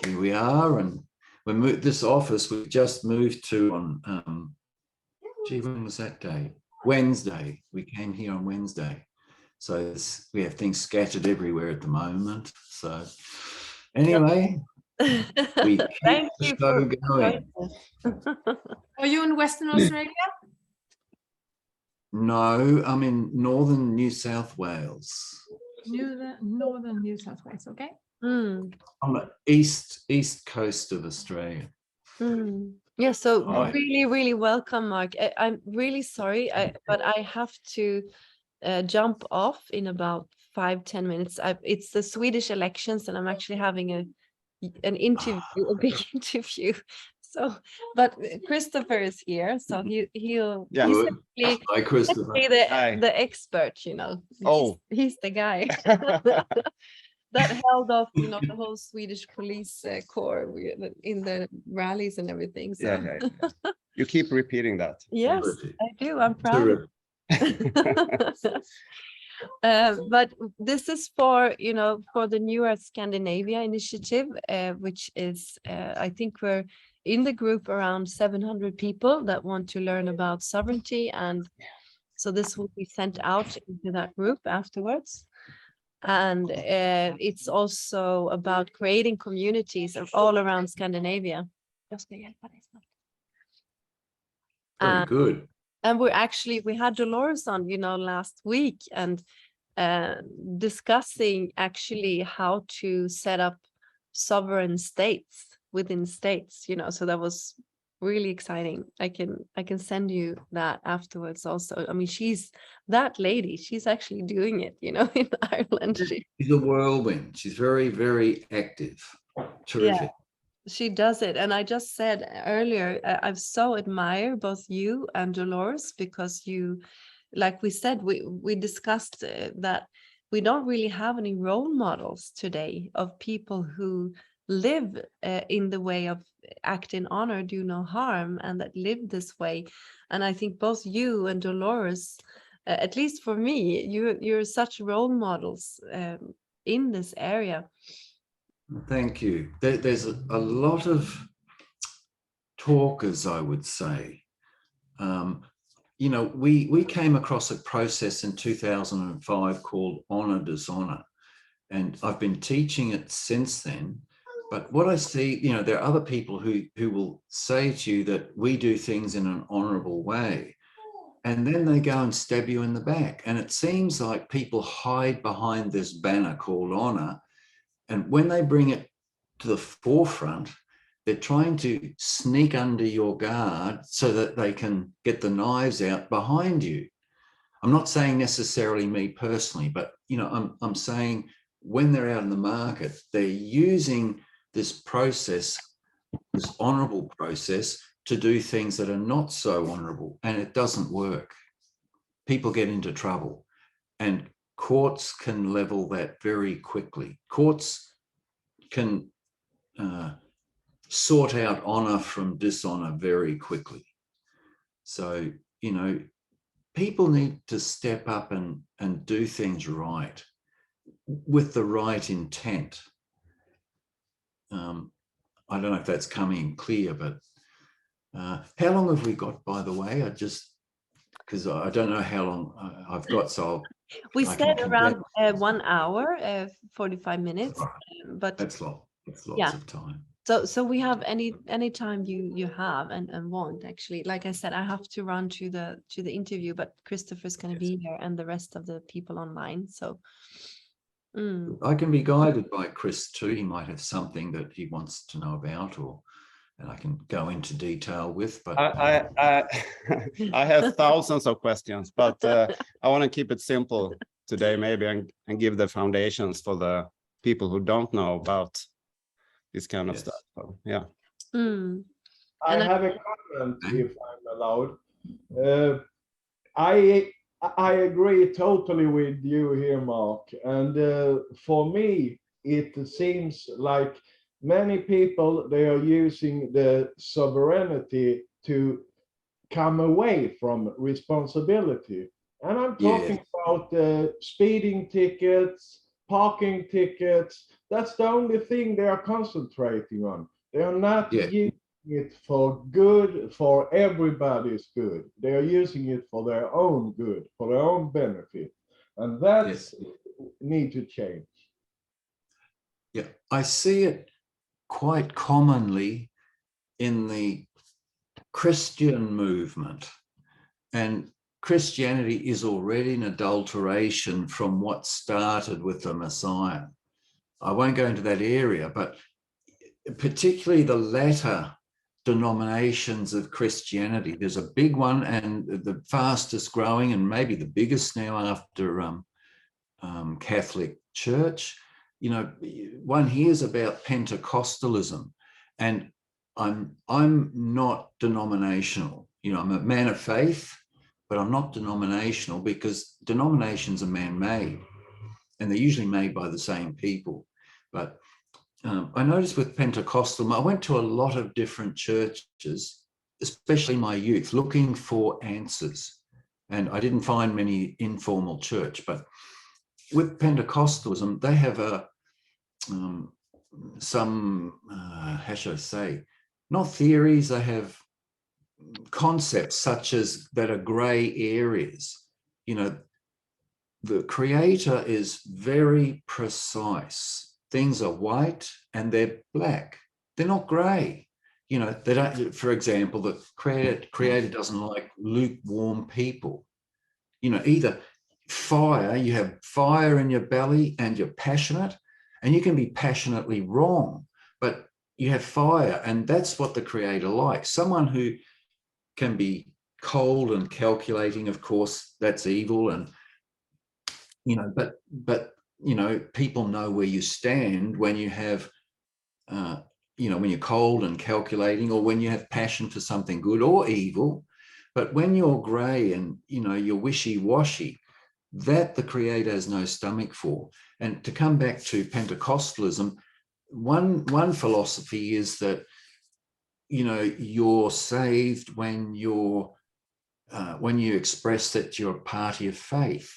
here we are. And we moved this office. We just moved to on. When was that day? Wednesday. We came here on Wednesday. So we have things scattered everywhere at the moment. So anyway, we keep Thank the you show for going. Are you in Western Australia? No, I'm in northern New South Wales. Northern New South Wales, okay. On the east coast of Australia. Yeah, so Right. really welcome, Mark. I'm really sorry, but I have to jump off in about 5-10 minutes. It's the Swedish elections, and I'm actually having an interview, a big interview. So, but Christopher is here, so he's actually Hi, Christopher. the expert, you know. He's the guy that held off, you know, the whole Swedish police corps in the rallies and everything. So. Yeah. You keep repeating that. Yes, I do. I'm proud. But this is for, you know, for the New Earth Scandinavia initiative, which is, I think we're in the group around 700 people that want to learn about sovereignty. And so this will be sent out into that group afterwards. And it's also about creating communities all around Scandinavia. Very good. And we had Dolores on, you know, last week, and discussing actually how to set up sovereign states within states, you know, so that was really exciting. I can send you that afterwards also. I mean, that lady, she's actually doing it, you know, in Ireland. She's a whirlwind. She's very, very active. Terrific. Yeah, she does it. And I just said earlier, I've so admire both you and Dolores, because you, like we said, we discussed that we don't really have any role models today of people who live in the way of act in honor, do no harm, and that live this way. And I think both you and Dolores, at least for me, you're such role models in this area. Thank you. There's a lot of talkers, I would say. You know, we came across a process in 2005 called honor dishonor, and I've been teaching it since then. But what I see, you know, there are other people who will say to you that we do things in an honorable way, and then they go and stab you in the back. And it seems like people hide behind this banner called honor. And when they bring it to the forefront, They're trying to sneak under your guard so that they can get the knives out behind you. I'm not saying necessarily me personally, but I'm saying when they're out in the market, they're using this process, this honourable process, to do things that are not so honourable, and it doesn't work. People get into trouble, and courts can level that very quickly. Courts can sort out honour from dishonour very quickly. So, people need to step up and do things right with the right intent. I don't know if that's coming clear, but how long have we got, by the way? Because I don't know how long I've got, so we I said can around 1 hour, 45 minutes, but that's lots yeah. of time. So we have any time you have and want, actually. Like I said, I have to run to the interview, but Christopher's going to be here and the rest of the people online. So I can be guided by Chris too. He might have something that he wants to know about, and I can go into detail with. But I have thousands of questions, but I want to keep it simple today, maybe, and give the foundations for the people who don't know about this kind of stuff. So, yeah. I have a comment, if I'm allowed. I agree totally with you here, Mark. And for me, it seems like many people, they are using the sovereignty to come away from responsibility. And I'm talking about speeding tickets, parking tickets. That's the only thing they are concentrating on. They are not using it for good, for everybody's good. They are using it for their own good, for their own benefit. And that's need to change. Yeah, I see it quite commonly in the Christian movement. And Christianity is already an adulteration from what started with the Messiah. I won't go into that area, but particularly the latter denominations of Christianity. There's a big one, and the fastest growing, and maybe the biggest now after Catholic Church. One hears about Pentecostalism, and I'm not denominational. I'm a man of faith, but I'm not denominational, because denominations are man-made, and they're usually made by the same people. But I noticed with Pentecostal, I went to a lot of different churches, especially my youth, looking for answers. And I didn't find many informal church, but with Pentecostalism, they have how should I say, not theories, they have concepts such as that are gray areas. The Creator is very precise. Things are white and they're black. They're not gray. They don't, for example, the Creator doesn't like lukewarm people. Either fire, you have fire in your belly and you're passionate, and you can be passionately wrong, but you have fire, and that's what the Creator likes. Someone who can be cold and calculating, of course, that's evil. And, but people know where you stand when you have, when you're cold and calculating, or when you have passion for something good or evil. But when you're gray and, you're wishy-washy, that the Creator has no stomach for. And to come back to Pentecostalism, one philosophy is that, you're saved when you express that you're a party of faith.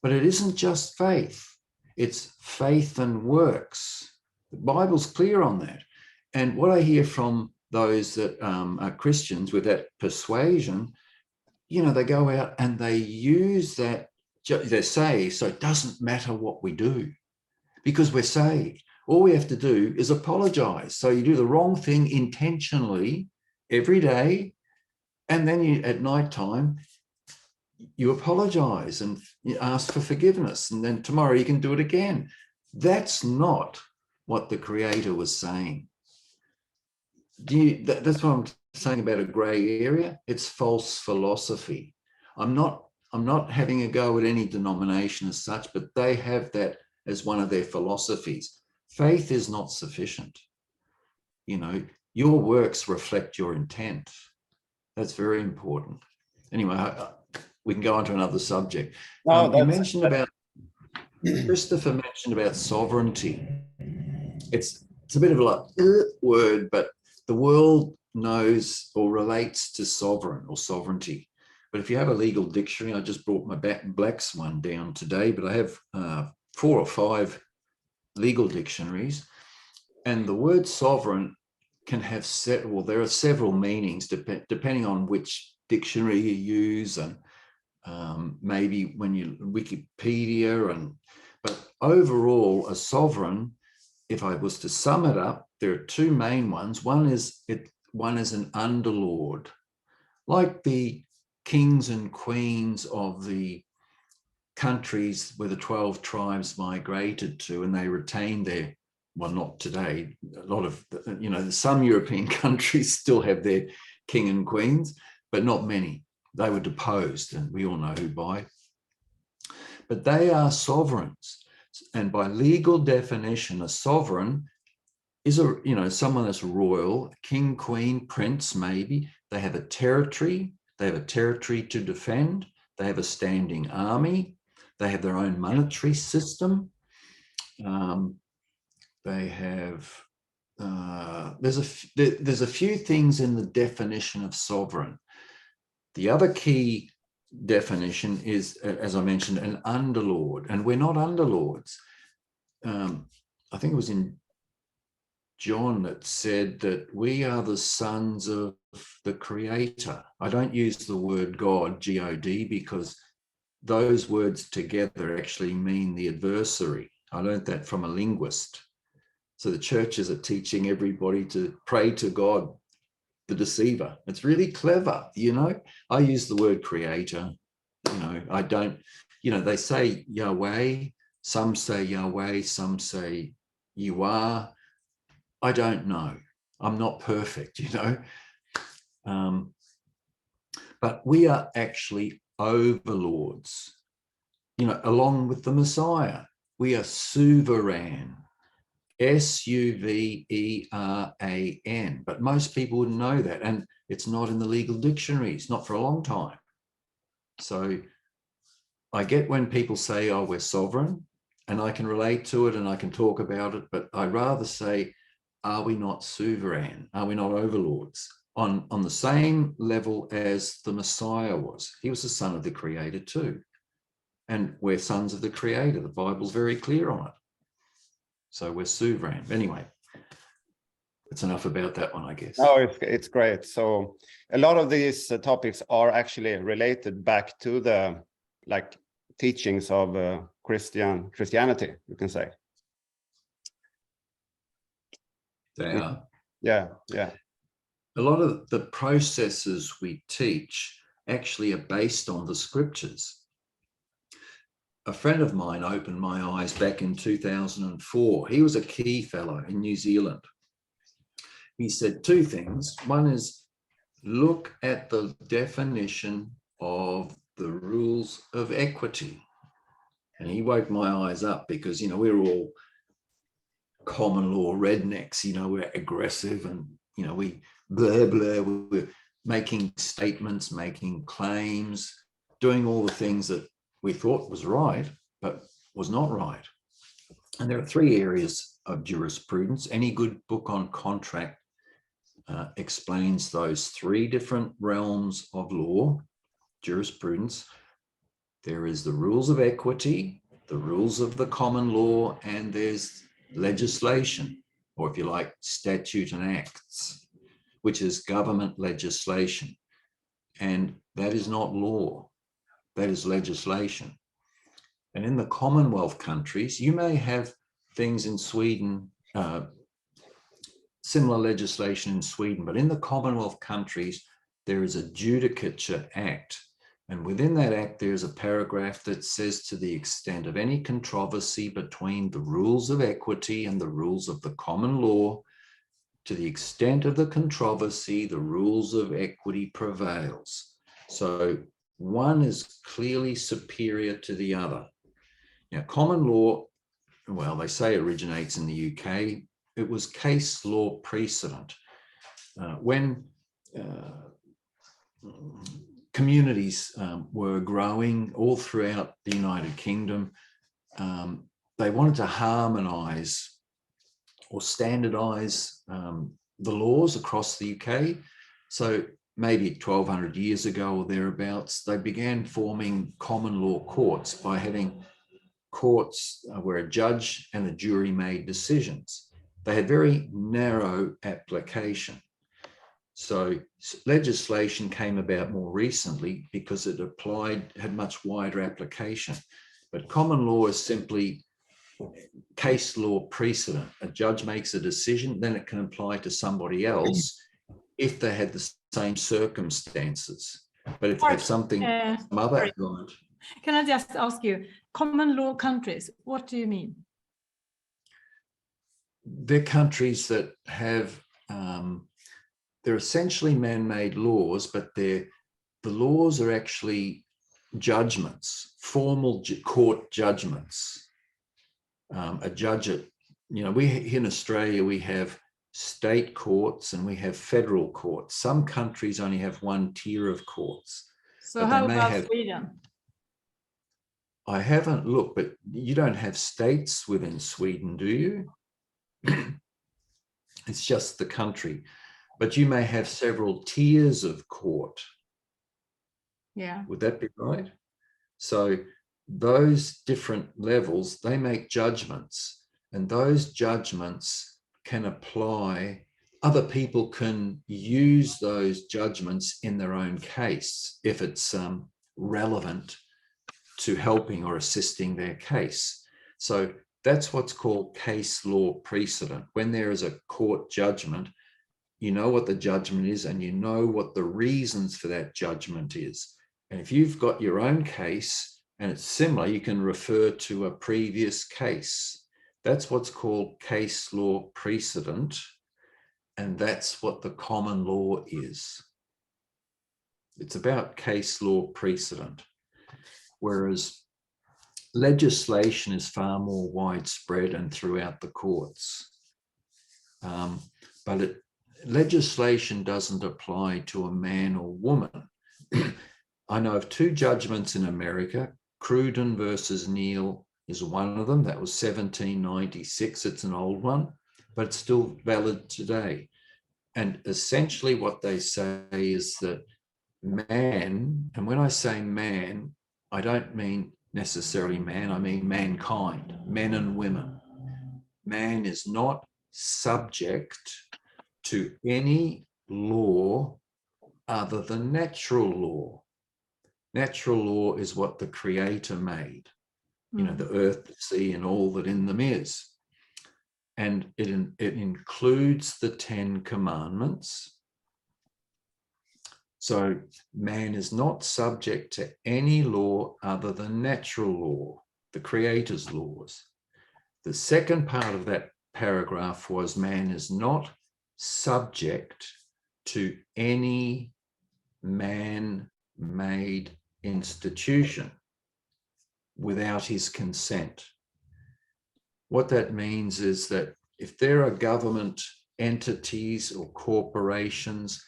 But it isn't just faith. It's faith and works. The Bible's clear on that. And what I hear from those that are Christians with that persuasion, they go out and they use that. They're saved, so it doesn't matter what we do, because we're saved. All we have to do is apologize. So you do the wrong thing intentionally every day, and then at night time, you apologize and you ask for forgiveness, and then tomorrow you can do it again. That's not what the Creator was saying. That's what I'm saying about a grey area. It's false philosophy. I'm not having a go at any denomination as such, but they have that as one of their philosophies. Faith is not sufficient. You know, your works reflect your intent. That's very important. Anyway, we can go on to another subject. You mentioned about, Christopher mentioned about sovereignty. It's a bit of a word, but the world knows or relates to sovereign or sovereignty. But if you have a legal dictionary, I just brought my Black's one down today, but I have 4 or 5 legal dictionaries. And the word sovereign can have there are several meanings depending on which dictionary you use, and maybe when you Wikipedia, but overall a sovereign, if I was to sum it up, there are 2 main ones. One is an underlord, like the kings and queens of the countries where the 12 tribes migrated to, and they retained their, well, not today, a lot of, you know, some European countries still have their king and queens, but not many. They were deposed, and we all know who by. But they are sovereigns. And by legal definition, a sovereign is someone that's royal, king, queen, prince, maybe. They have a territory. They have a territory to defend. They have a standing army. They have their own monetary system. They have, there's a few things in the definition of sovereign. The other key definition is, as I mentioned, an underlord, and we're not underlords. I think it was in John that said that we are the sons of the Creator. I don't use the word God, G-O-D, because those words together actually mean the adversary. I learned that from a linguist. So the churches are teaching everybody to pray to God, the deceiver. It's really clever, you know. I use the word Creator. You know, I don't, you know, they say Yahweh, some say Yahweh, some say you are. I don't know. I'm not perfect, you know. But we are actually overlords, you know, along with the Messiah. We are sovereign, S-U-V-E-R-A-N. But most people wouldn't know that. And it's not in the legal dictionaries, not for a long time. So I get when people say, oh, we're sovereign, and I can relate to it and I can talk about it, but I'd rather say, are we not sovereign? Are we not overlords? On the same level as the Messiah was. He was the son of the Creator too. And we're sons of the Creator. The Bible's very clear on it. So we're sovereign. Anyway, that's enough about that one, I guess. Oh, it's great. So a lot of these topics are actually related back to the teachings of Christianity, you can say. They are. Yeah. A lot of the processes we teach actually are based on the scriptures. A friend of mine opened my eyes back in 2004. He was a key fellow in New Zealand. He said 2 things. One is, look at the definition of the rules of equity. And he woke my eyes up because, you know, we're all common law rednecks, you know, we're aggressive and, you know, we blah, blah, we're making statements, making claims, doing all the things that we thought was right, but was not right. And there are 3 areas of jurisprudence. Any good book on contract explains those 3 different realms of law, jurisprudence. There is the rules of equity, the rules of the common law, and there's legislation, or if you like, statute and acts, which is government legislation. And that is not law, that is legislation. And in the Commonwealth countries, you may have things in Sweden, similar legislation in Sweden, but in the Commonwealth countries, there is a Judicature Act. And within that act, there's a paragraph that says, to the extent of any controversy between the rules of equity and the rules of the common law, to the extent of the controversy, the rules of equity prevails. So one is clearly superior to the other. Now, common law, well, they say originates in the UK. It was case law precedent. When communities were growing all throughout the United Kingdom, they wanted to harmonise or standardise the laws across the UK. So maybe 1200 years ago or thereabouts, they began forming common law courts by having courts where a judge and a jury made decisions. They had very narrow application. So legislation came about more recently because it had much wider application. But common law is simply case law precedent. A judge makes a decision, then it can apply to somebody else if they had the same circumstances. But if they have something, some other element. Can I just ask you, common law countries, what do you mean? They're countries that have, they're essentially man-made laws, but the laws are actually judgments, formal court judgments. A judge at, in Australia, we have state courts and we have federal courts. Some countries only have one tier of courts. So how about Sweden? I haven't looked, but you don't have states within Sweden, do you? It's just the country. But you may have several tiers of court. Yeah. Would that be right? So those different levels, they make judgments, and those judgments can apply. Other people can use those judgments in their own case if it's relevant to helping or assisting their case. So that's what's called case law precedent. When there is a court judgment, you know what the judgment is and you know what the reasons for that judgment is. And if you've got your own case and it's similar, you can refer to a previous case. That's what's called case law precedent. And that's what the common law is. It's about case law precedent. Whereas legislation is far more widespread and throughout the courts. But legislation doesn't apply to a man or woman. I know of two judgments in America. Cruden versus Neal is one of them. That was 1796. It's an old one, but it's still valid today. And essentially what they say is that man, and when I say man, I don't mean necessarily man, I mean mankind, men and women. Man is not subject to any law other than natural law. Natural law is what the Creator made, the earth, the sea, and all that in them is. And it includes the 10 Commandments. So man is not subject to any law other than natural law, the Creator's laws. The second part of that paragraph was man is not subject to any man-made institution without his consent. What that means is that if there are government entities or corporations,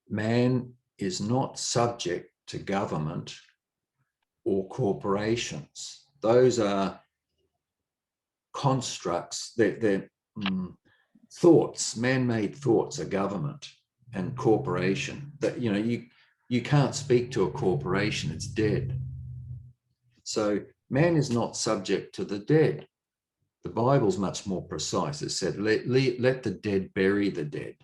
man is not subject to government or corporations. Those are constructs, they're thoughts, man-made thoughts are government and corporation. That you can't speak to a corporation, it's dead. So man is not subject to the dead. The Bible's much more precise. It said, let the dead bury the dead,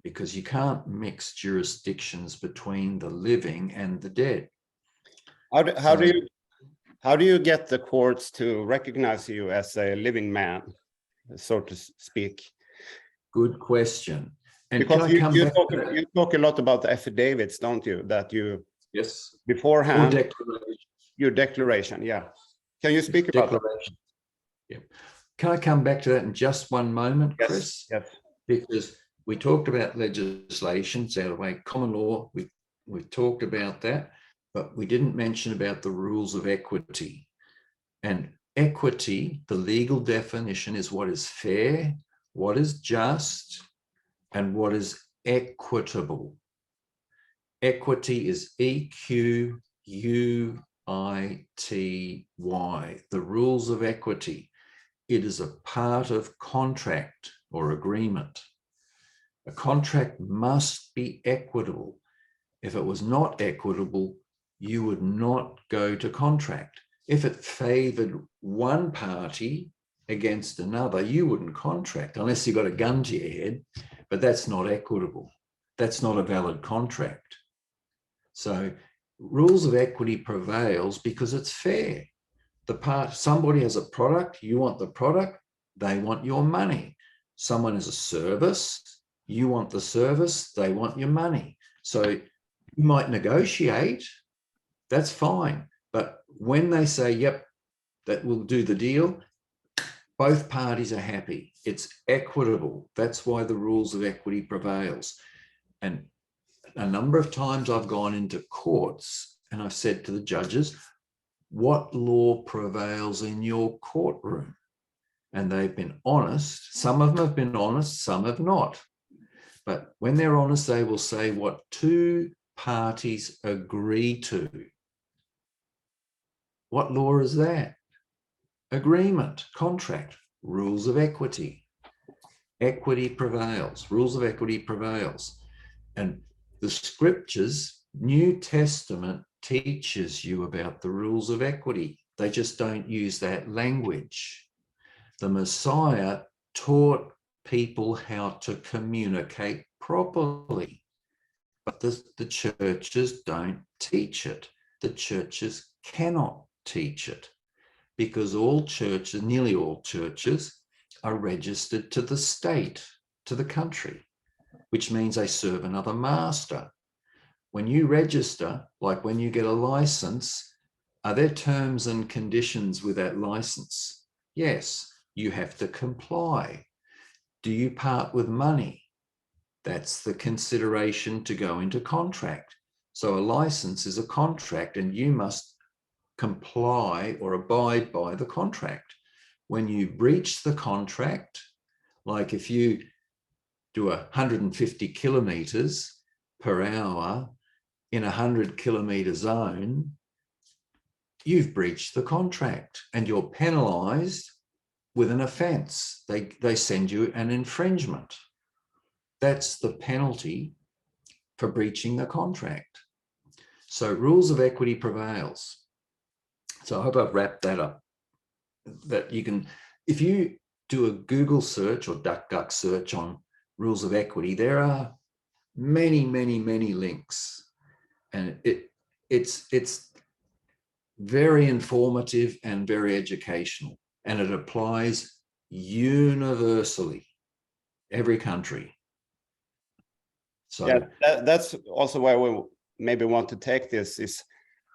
because you can't mix jurisdictions between the living and the dead. How do you get the courts to recognize you as a living man, so to speak? Good question. And because you talk a lot about the affidavits, don't you? That you beforehand. Or declaration. Your declaration, yeah. Can you speak about that? Yeah. can I come back to that in just one moment, Chris? Yes. Because we talked about legislation, out of the way, common law, we talked about that, but we didn't mention about the rules of equity. And equity, the legal definition, is what is fair, what is just, and what is equitable. Equity is EQUITY, the rules of equity. It is a part of contract or agreement. A contract must be equitable. If it was not equitable, you would not go to contract. If it favored one party against another, you wouldn't contract unless you got a gun to your head, but that's not equitable. That's not a valid contract. So rules of equity prevails because it's fair. Somebody has a product, you want the product, they want your money. Someone has a service, you want the service, they want your money. So you might negotiate, that's fine. But when they say, yep, that will do the deal, both parties are happy. It's equitable. That's why the rules of equity prevails. And a number of times I've gone into courts and I've said to the judges, what law prevails in your courtroom? And they've been honest. Some of them have been honest, some have not. But when they're honest, they will say what two parties agree to. What law is that? Agreement, contract, rules of equity. Equity prevails, rules of equity prevails. And the scriptures, New Testament, teaches you about the rules of equity. They just don't use that language. The Messiah taught people how to communicate properly, but the churches don't teach it. The churches cannot teach it because all churches, nearly all churches, are registered to the state, to the country, which means they serve another master. When you register, like when you get a license, are there terms and conditions with that license? Yes, you have to comply. Do you part with money? That's the consideration to go into contract. So a license is a contract and you must comply or abide by the contract. When you breach the contract, like if you do 150 kilometers per hour in a 100-kilometer zone, you've breached the contract and you're penalized with an offense. They send you an infringement. That's the penalty for breaching the contract. So rules of equity prevails. So I hope I've wrapped that up. That you can, if you do a Google search or DuckDuck search on rules of equity, there are many, many, many links. And it's very informative and very educational. And it applies universally, every country. So yeah, that's also where we maybe want to take this, is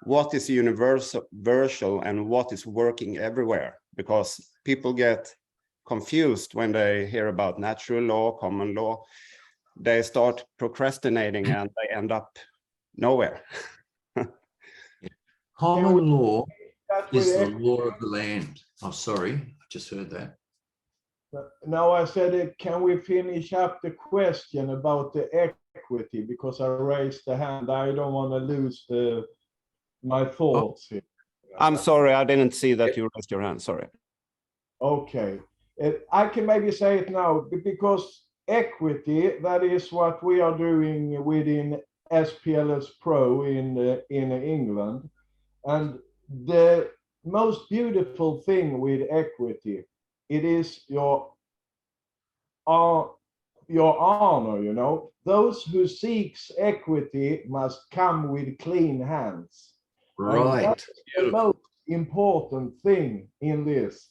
what is universal and what is working everywhere, because people get confused when they hear about natural law, common law. They start procrastinating and they end up nowhere. common law is the law of the land. Oh, sorry, I just heard that. Now I said, can we finish up the question about the equity? Because I raised the hand. I don't want to lose my thoughts here. I'm sorry, I didn't see that you raised your hand. Sorry. Okay. I can maybe say it now, because equity, that is what we are doing within SPLS Pro in England. And the most beautiful thing with equity, it is your honor, you know. Those who seeks equity must come with clean hands. Right. That's the most important thing in this.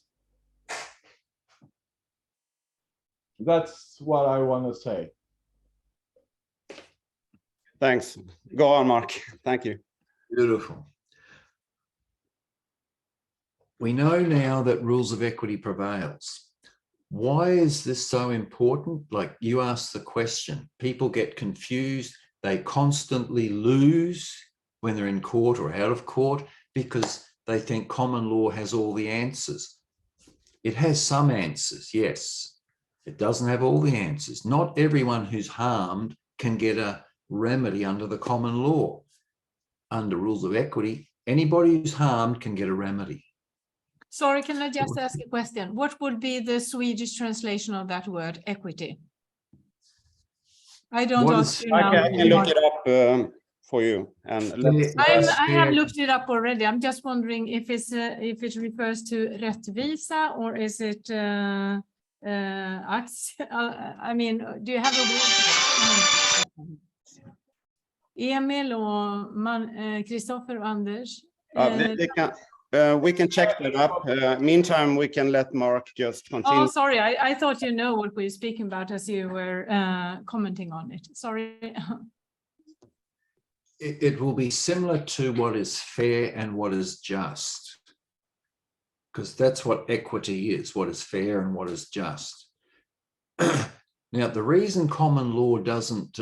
That's what I want to say. Thanks. Go on, Mark. Thank you. Beautiful. we know now that rules of equity prevails. Why is this so important? Like you asked the question, people get confused. They constantly lose when they're in court or out of court because they think common law has all the answers. It has some answers, yes. It doesn't have all the answers. Not everyone who's harmed can get a remedy under the common law. Under rules of equity, anybody who's harmed can get a remedy. Sorry, can I just ask a question? What would be the Swedish translation of that word, equity? I don't ask you now. I can look it up for you. And I have looked it up already. I'm just wondering if it refers to rättvisa or is it I mean, do you have a word for it? Emil och Kristoffer och Anders. We can check that up. Meantime, we can let Mark just continue. Oh, sorry. I thought you know what we're speaking about as you were commenting on it. Sorry. It will be similar to what is fair and what is just, because that's what equity is, what is fair and what is just. Now, the reason common law doesn't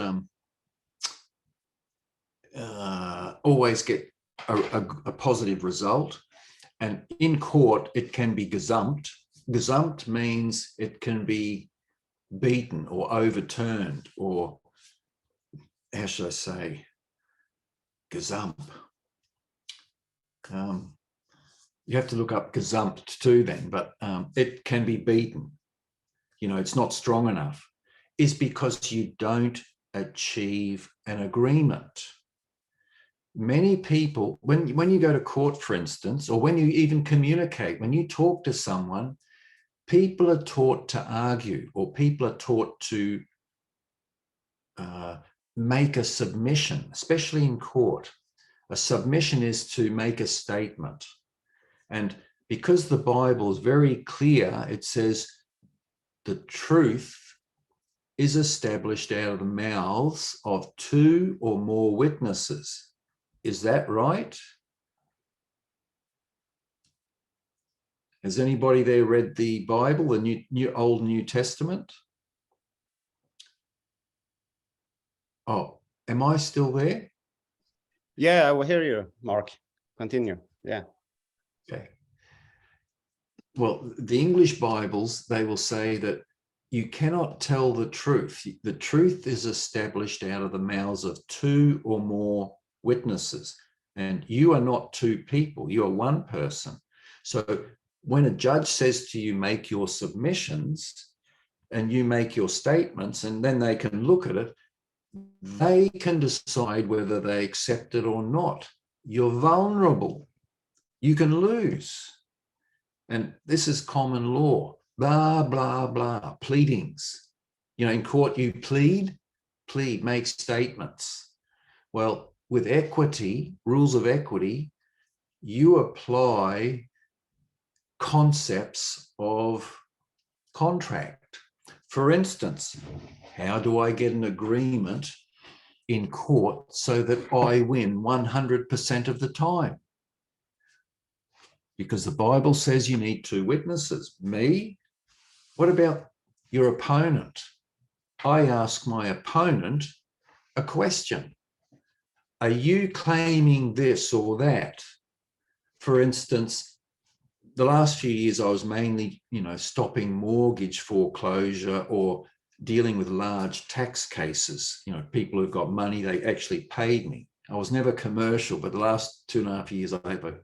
always get a positive result, and in court it can be gesamt. Gesamt means it can be beaten or overturned, or how should I say, gesamt. You have to look up gesamt too then, but it can be beaten. You know, it's not strong enough, is because you don't achieve an agreement. Many people, when you go to court, for instance, or when you even communicate, when you talk to someone, people are taught to argue, or people are taught to make a submission, especially in court. A submission is to make a statement. And because the Bible is very clear, it says the truth is established out of the mouths of 2 or more witnesses. Is that right? Has anybody there read the Bible, the Old New Testament? Oh, am I still there? Yeah, I will hear you, Mark. Continue. Yeah. Okay. Well, the English Bibles, they will say that you cannot tell the truth. The truth is established out of the mouths of 2 or more witnesses. And you are not 2 people, you are 1 person. So when a judge says to you, make your submissions, and you make your statements, and then they can look at it, they can decide whether they accept it or not. You're vulnerable. You can lose. And this is common law. Blah, blah, blah, pleadings. You know, in court, you plead, make statements. Well, with equity, rules of equity, you apply concepts of contract. For instance, how do I get an agreement in court so that I win 100% of the time? Because the Bible says you need 2 witnesses. Me? What about your opponent? I ask my opponent a question. Are you claiming this or that? For instance, the last few years, I was mainly, stopping mortgage foreclosure or dealing with large tax cases. People who've got money, they actually paid me. I was never commercial, but the last 2.5 years, I have a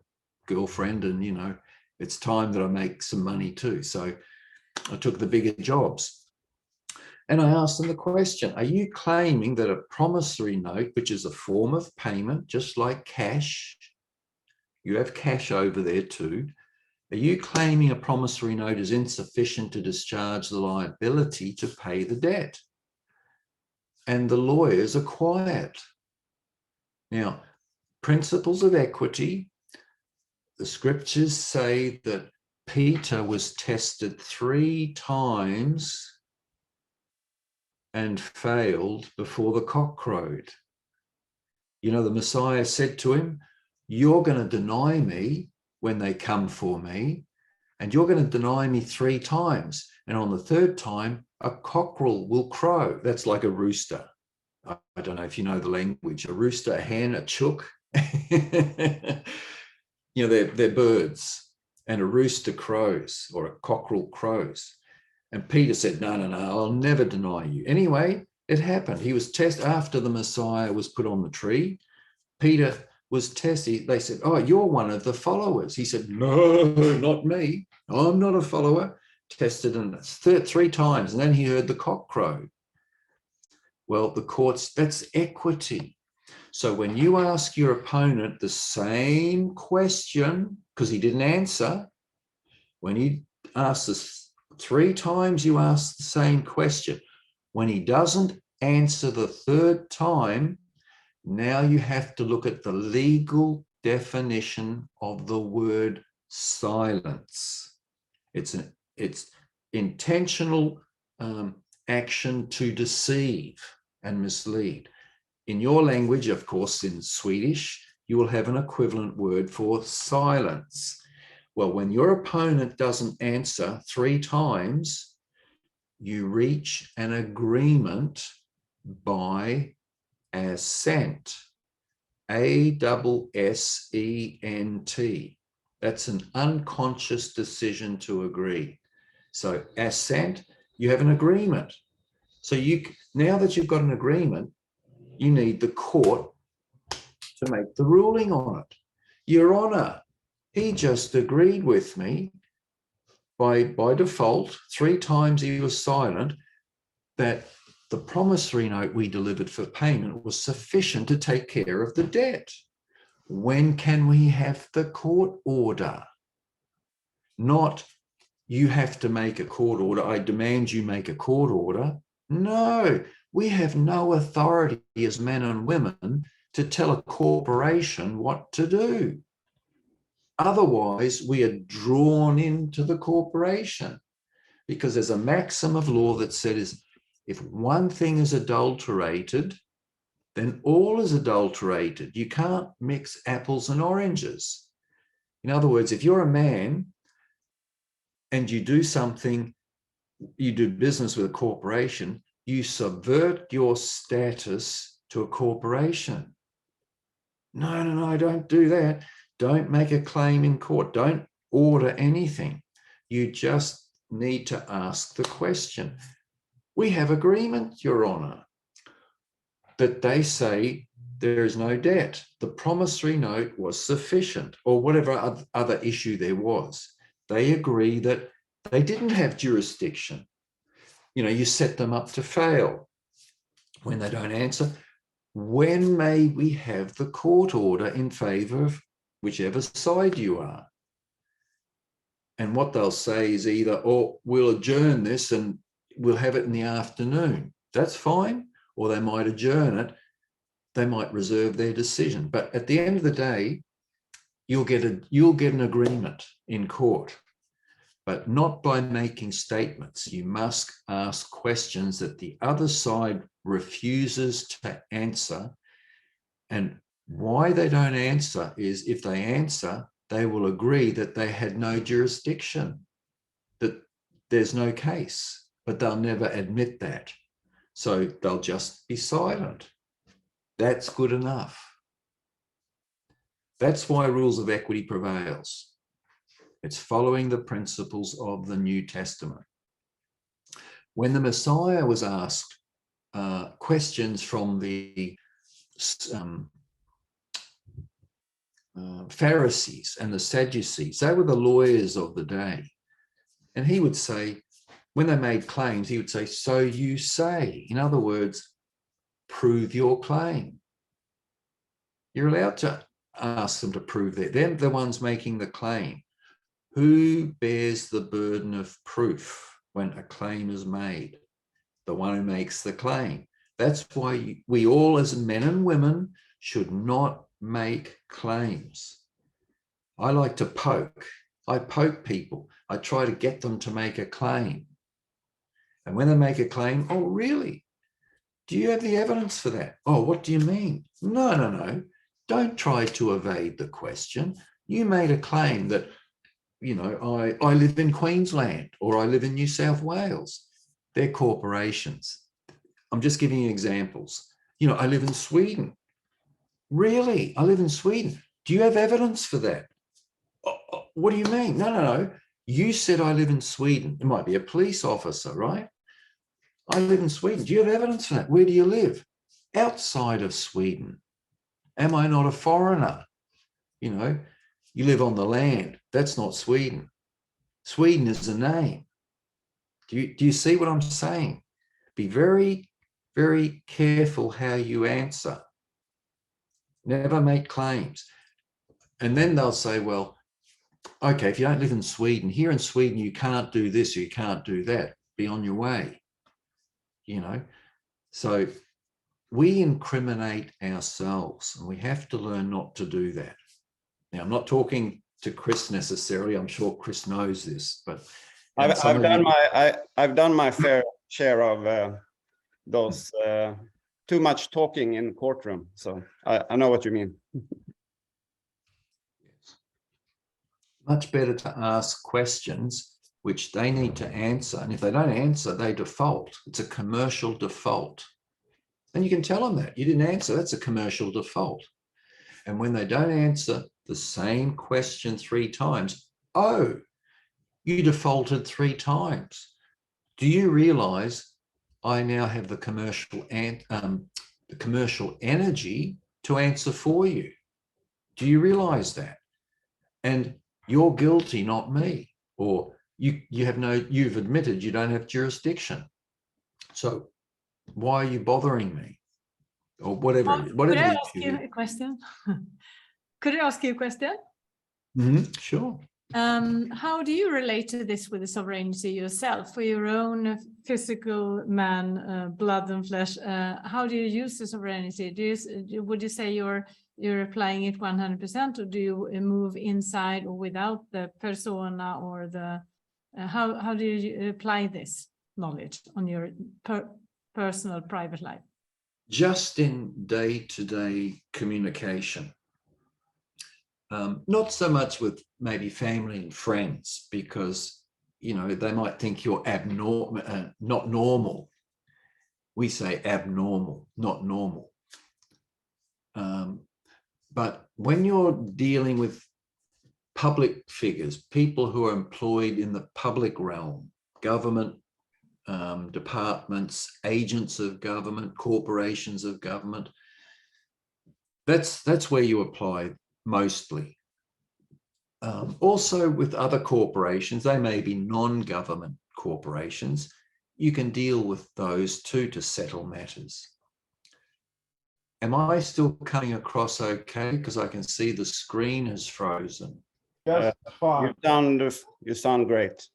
girlfriend and, it's time that I make some money too. So I took the bigger jobs. And I asked them the question, are you claiming that a promissory note, which is a form of payment, just like cash, you have cash over there too, are you claiming a promissory note is insufficient to discharge the liability to pay the debt? And the lawyers are quiet. Now, principles of equity, the scriptures say that Peter was tested 3 times and failed before the cock crowed. The Messiah said to him, you're going to deny me when they come for me, and you're going to deny me 3 times. And on the 3rd time, a cockerel will crow. That's like a rooster. I don't know if you know the language. A rooster, a hen, a chook. You know, they're birds. And a rooster crows, or a cockerel crows. And Peter said, no, I'll never deny you. Anyway, it happened. He was tested after the Messiah was put on the tree. Peter was tested. They said, oh, you're one of the followers. He said, no, not me. I'm not a follower. Tested him 3 times. And then he heard the cock crow. Well, the courts, that's equity. So when you ask your opponent the same question, because he didn't answer, when you ask this 3 times, you ask the same question. When he doesn't answer the 3rd time, now you have to look at the legal definition of the word silence. It's intentional action to deceive and mislead. In your language, of course, in Swedish, you will have an equivalent word for silence. Well, when your opponent doesn't answer 3 times, you reach an agreement by assent. A-S-S-E-N-T. That's an unconscious decision to agree. So assent, you have an agreement. So now that you've got an agreement, you need the court to make the ruling on it. Your Honor, he just agreed with me by default, 3 times he was silent, that the promissory note we delivered for payment was sufficient to take care of the debt. When can we have the court order? Not, you have to make a court order. I demand you make a court order. No, we have no authority as men and women to tell a corporation what to do. Otherwise, we are drawn into the corporation, because there's a maxim of law that says if one thing is adulterated, then all is adulterated. You can't mix apples and oranges. In other words, if you're a man and you do something, you do business with a corporation, you subvert your status to a corporation. No, don't do that. Don't make a claim in court. Don't order anything. You just need to ask the question. We have agreement, Your Honor, that they say there is no debt. The promissory note was sufficient, or whatever other issue there was. They agree that they didn't have jurisdiction. You know, you set them up to fail. When they don't answer, when may we have the court order in favor of whichever side you are? And what they'll say is either, oh, we'll adjourn this and we'll have it in the afternoon. That's fine. Or they might adjourn it. They might reserve their decision. But at the end of the day, you'll get an agreement in court, but not by making statements. You must ask questions that the other side refuses to answer. And why they don't answer is, if they answer, they will agree that they had no jurisdiction, that there's no case, but they'll never admit that. So they'll just be silent. That's good enough. That's why rules of equity prevails. It's following the principles of the New Testament. When the Messiah was asked questions from the Pharisees and the Sadducees, they were the lawyers of the day. And he would say, when they made claims, he would say, so you say. In other words, prove your claim. You're allowed to ask them to prove that. They're the ones making the claim. Who bears the burden of proof when a claim is made? The one who makes the claim. That's why we all, as men and women, should not make claims. I like to poke. I poke people. I try to get them to make a claim. And when they make a claim, oh, really? Do you have the evidence for that? Oh, what do you mean? No. Don't try to evade the question. You made a claim that, you know, I live in Queensland or I live in New South Wales. They're corporations. I'm just giving you examples. You know, I live in Sweden. Really? I live in Sweden. Do you have evidence for that? What do you mean? No. You said I live in Sweden. It might be a police officer, right? I live in Sweden. Do you have evidence for that? Where do you live? Outside of Sweden. Am I not a foreigner? You know, you live on the land. That's not Sweden. Sweden is a name. Do you see what I'm saying? Be very, very careful how you answer. Never make claims. And then they'll say, well, okay, if you don't live in Sweden, here in Sweden, you can't do this or you can't do that. Be on your way. You know, so we incriminate ourselves and we have to learn not to do that. Now, I'm not talking to Chris necessarily. I'm sure Chris knows this, but I've done my fair share of those too much talking in courtroom. So I know what you mean. Much better to ask questions which they need to answer. And if they don't answer, they default. It's a commercial default. And you can tell them that. You didn't answer, that's a commercial default. And when they don't answer the same question 3 times, oh, you defaulted 3 times. Do you realize I now have the commercial energy to answer for you? Do you realize that? And you're guilty, not me. Or you've admitted you don't have jurisdiction. So why are you bothering me? Or whatever. Could I ask you a question? Could I ask you a question? Sure. How do you relate to this with the sovereignty yourself, for your own physical man, blood and flesh? How do you use the sovereignty? Would you say you're applying it 100%, or do you move inside or without the persona, or the how do you apply this knowledge on your personal private life? Just in day-to-day communication. Not so much with maybe family and friends, because, you know, they might think you're abnormal, not normal. We say abnormal, not normal. But when you're dealing with public figures, people who are employed in the public realm, government, departments, agents of government, corporations of government, that's where you apply mostly. Also with other corporations, they may be non-government corporations, you can deal with those too to settle matters. Am I still coming across okay? Because I can see the screen has frozen. Yes, fine. You sound great.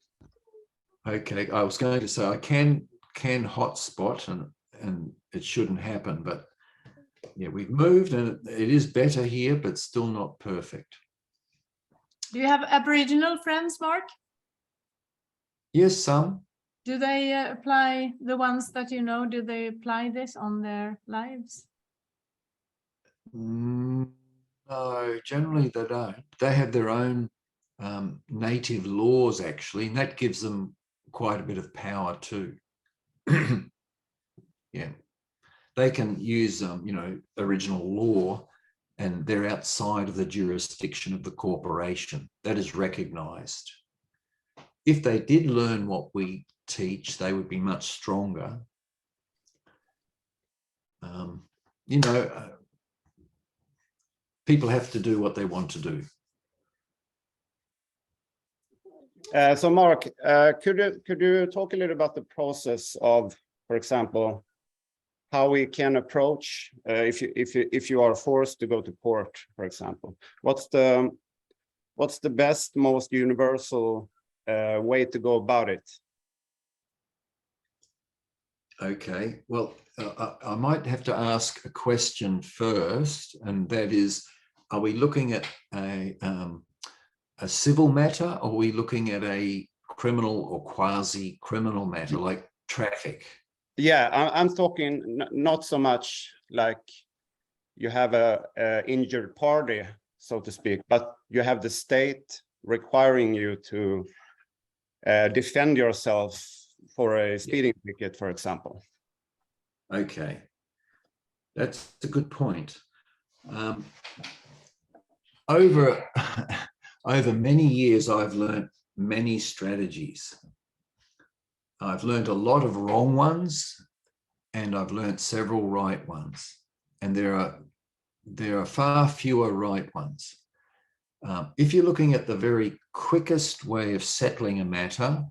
Okay, I was going to say I can hotspot and it shouldn't happen, but yeah, we've moved and it is better here, but still not perfect. Do you have Aboriginal friends, Mark? Yes, some. Do they apply, the ones that you know, do they apply this on their lives? No, generally they don't. They have their own native laws, actually, and that gives them quite a bit of power too. Yeah, they can use you know, original law, and they're outside of the jurisdiction of the corporation. That is recognized. If they did learn what we teach, they would be much stronger. You know, people have to do what they want to do. So Mark, could you talk a little about the process of, for example, how we can approach if you are forced to go to court, for example? What's the best, most universal way to go about it? Okay, well, I might have to ask a question first, and that is, are we looking at a civil matter, or are we looking at a criminal or quasi-criminal matter like traffic? Yeah, I'm talking not so much like you have a injured party so to speak, but you have the state requiring you to defend yourself for a speeding ticket, for example. Okay, that's a good point. Over many years, I've learned many strategies. I've learned a lot of wrong ones, and I've learned several right ones. And there are far fewer right ones. If you're looking at the very quickest way of settling a matter,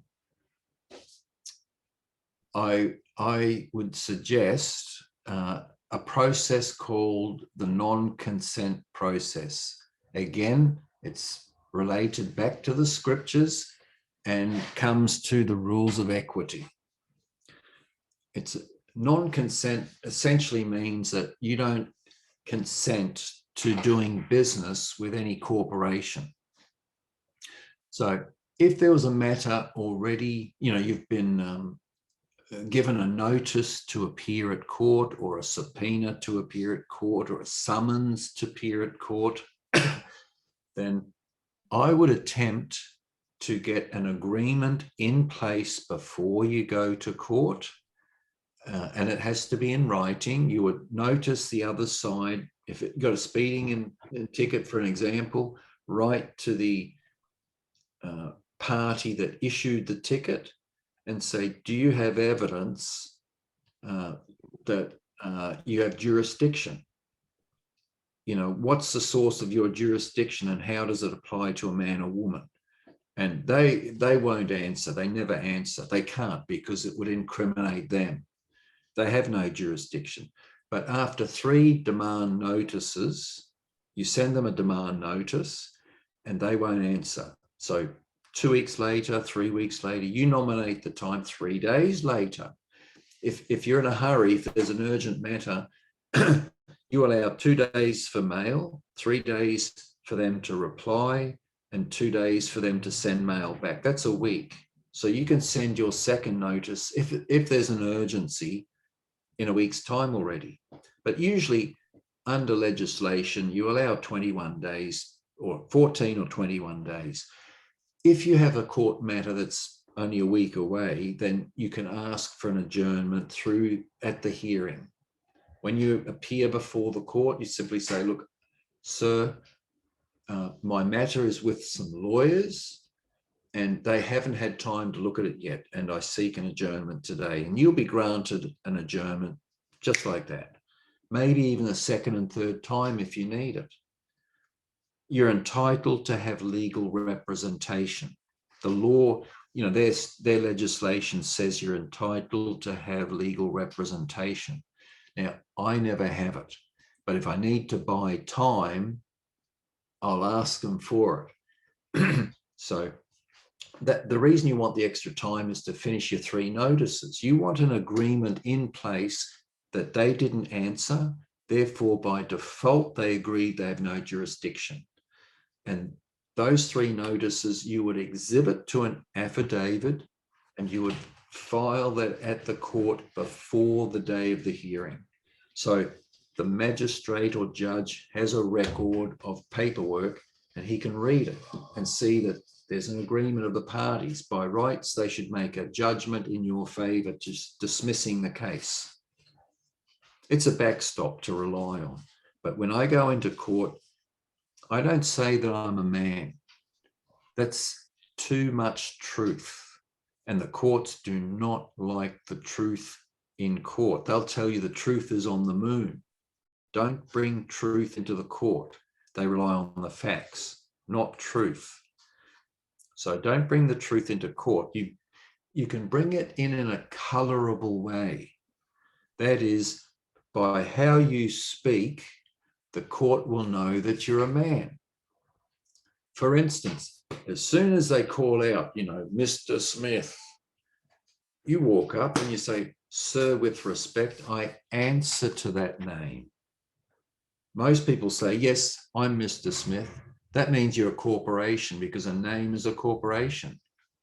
I would suggest a process called the non-consent process. Again, it's related back to the scriptures and comes to the rules of equity. It's non-consent essentially means that you don't consent to doing business with any corporation. So if there was a matter already, you've been given a notice to appear at court, or a subpoena to appear at court, or a summons to appear at court, then I would attempt to get an agreement in place before you go to court. And it has to be in writing. You would notice the other side. If it got a speeding ticket, for an example, write to the party that issued the ticket and say, do you have evidence that you have jurisdiction? What's the source of your jurisdiction, and how does it apply to a man or woman? And they won't answer. They never answer. They can't, because it would incriminate them. They have no jurisdiction. But after 3 demand notices, you send them a demand notice and they won't answer. So 2 weeks later, 3 weeks later, you nominate the time 3 days later. If you're in a hurry, if there's an urgent matter, you allow 2 days for mail, 3 days for them to reply, and 2 days for them to send mail back. That's a week. So you can send your second notice if there's an urgency in a week's time already. But usually under legislation, you allow 21 days or 14 or 21 days. If you have a court matter that's only a week away, then you can ask for an adjournment at the hearing. When you appear before the court, you simply say, look, sir, my matter is with some lawyers and they haven't had time to look at it yet, and I seek an adjournment today. And you'll be granted an adjournment just like that. Maybe even a second and third time if you need it. You're entitled to have legal representation. The law, their legislation says you're entitled to have legal representation. Now, I never have it, but if I need to buy time, I'll ask them for it. So the reason you want the extra time is to finish your 3 notices. You want an agreement in place that they didn't answer, therefore by default they agreed they have no jurisdiction. And those 3 notices you would exhibit to an affidavit, and you would file that at the court before the day of the hearing. So the magistrate or judge has a record of paperwork, and he can read it and see that there's an agreement of the parties. By rights, they should make a judgment in your favor, just dismissing the case. It's a backstop to rely on. But when I go into court, I don't say that I'm a man. That's too much truth. And the courts do not like the truth in court. They'll tell you the truth is on the moon. Don't bring truth into the court. They rely on the facts, not truth. So don't bring the truth into court. You can bring it in a colorable way. That is, by how you speak, the court will know that you're a man. For instance, as soon as they call out, Mr. Smith, you walk up and you say, sir, with respect, I answer to that name. Most people say, yes, I'm Mr. Smith. That means you're a corporation, because a name is a corporation.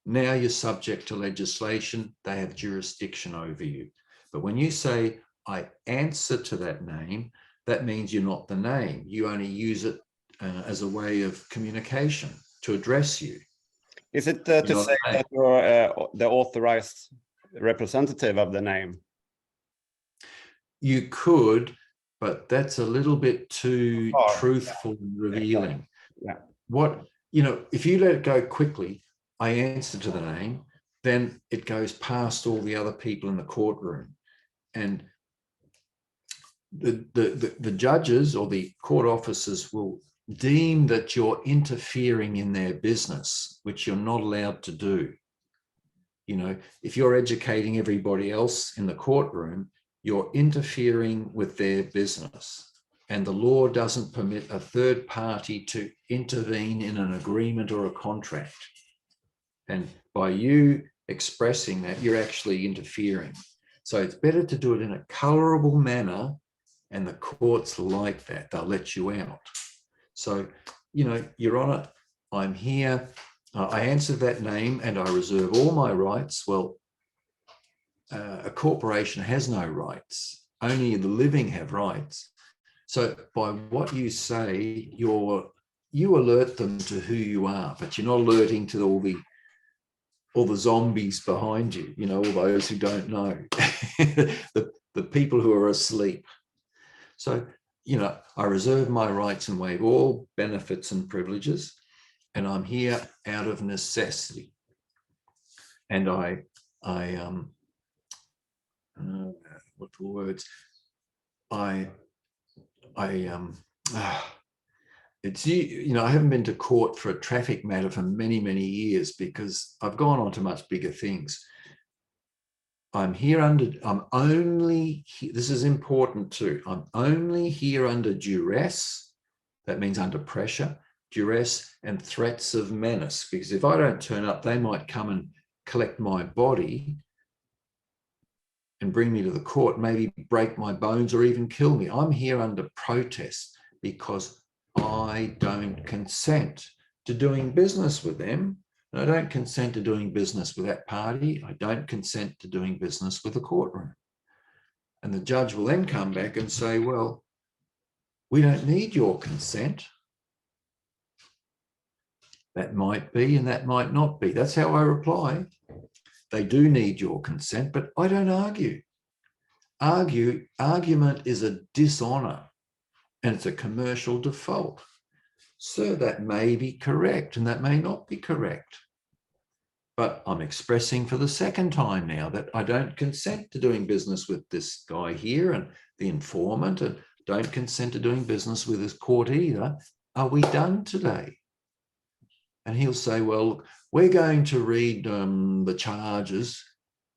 Now you're subject to legislation. They have jurisdiction over you. But when you say, I answer to that name, that means you're not the name. You only use it as a way of communication to address you. Is it to know say that you're the authorized representative of the name? You could, but that's a little bit too truthful and revealing. Yeah. What, you know, if you let it go quickly, I answer to the name, then it goes past all the other people in the courtroom. And the judges or the court officers will deem that you're interfering in their business, which you're not allowed to do. You know, if you're educating everybody else in the courtroom, you're interfering with their business. And the law doesn't permit a third party to intervene in an agreement or a contract. And by you expressing that, you're actually interfering. So it's better to do it in a colorable manner, and the courts like that. They'll let you out. So, you know, Your Honour, I'm here. I answer that name and I reserve all my rights. Well, a corporation has no rights. Only the living have rights. So by what you say, you alert them to who you are, but you're not alerting to all the zombies behind you, you know, all those who don't know, the people who are asleep. So, you know, I reserve my rights and waive all benefits and privileges, and I'm here out of necessity. And what the words? It's, you know, I haven't been to court for a traffic matter for many, many years because I've gone on to much bigger things. I'm only, this is important too, I'm only here under duress, that means under pressure, duress and threats of menace, because if I don't turn up, they might come and collect my body and bring me to the court, maybe break my bones or even kill me. I'm here under protest because I don't consent to doing business with them. And I don't consent to doing business with that party. I don't consent to doing business with the courtroom. And the judge will then come back and say, well, we don't need your consent. That might be and that might not be. That's how I reply. They do need your consent, but I don't argue. Argument is a dishonor and it's a commercial default. Sir, that may be correct and that may not be correct. But I'm expressing for the second time now that I don't consent to doing business with this guy here and the informant, and don't consent to doing business with this court either. Are we done today? And he'll say, well, we're going to read the charges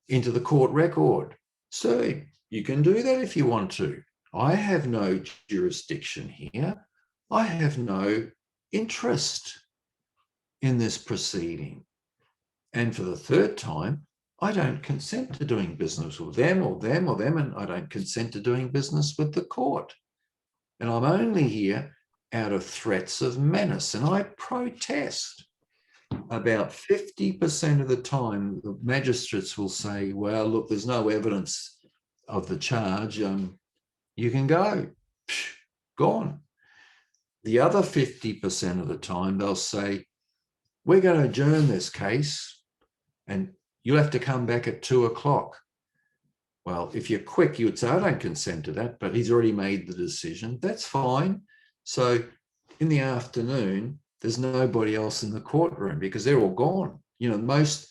into the court record. So you can do that if you want to. I have no jurisdiction here. I have no interest in this proceeding. And for the third time, I don't consent to doing business with them or them or them, and I don't consent to doing business with the court. And I'm only here out of threats of menace, and I protest. About 50% of the time, the magistrates will say, well, look, there's no evidence of the charge. You can go. Psh, gone. The other 50% of the time, they'll say, we're going to adjourn this case and you'll have to come back at 2 o'clock. Well, if you're quick, you would say, I don't consent to that, but he's already made the decision. That's fine. So in the afternoon, there's nobody else in the courtroom because they're all gone. You know, most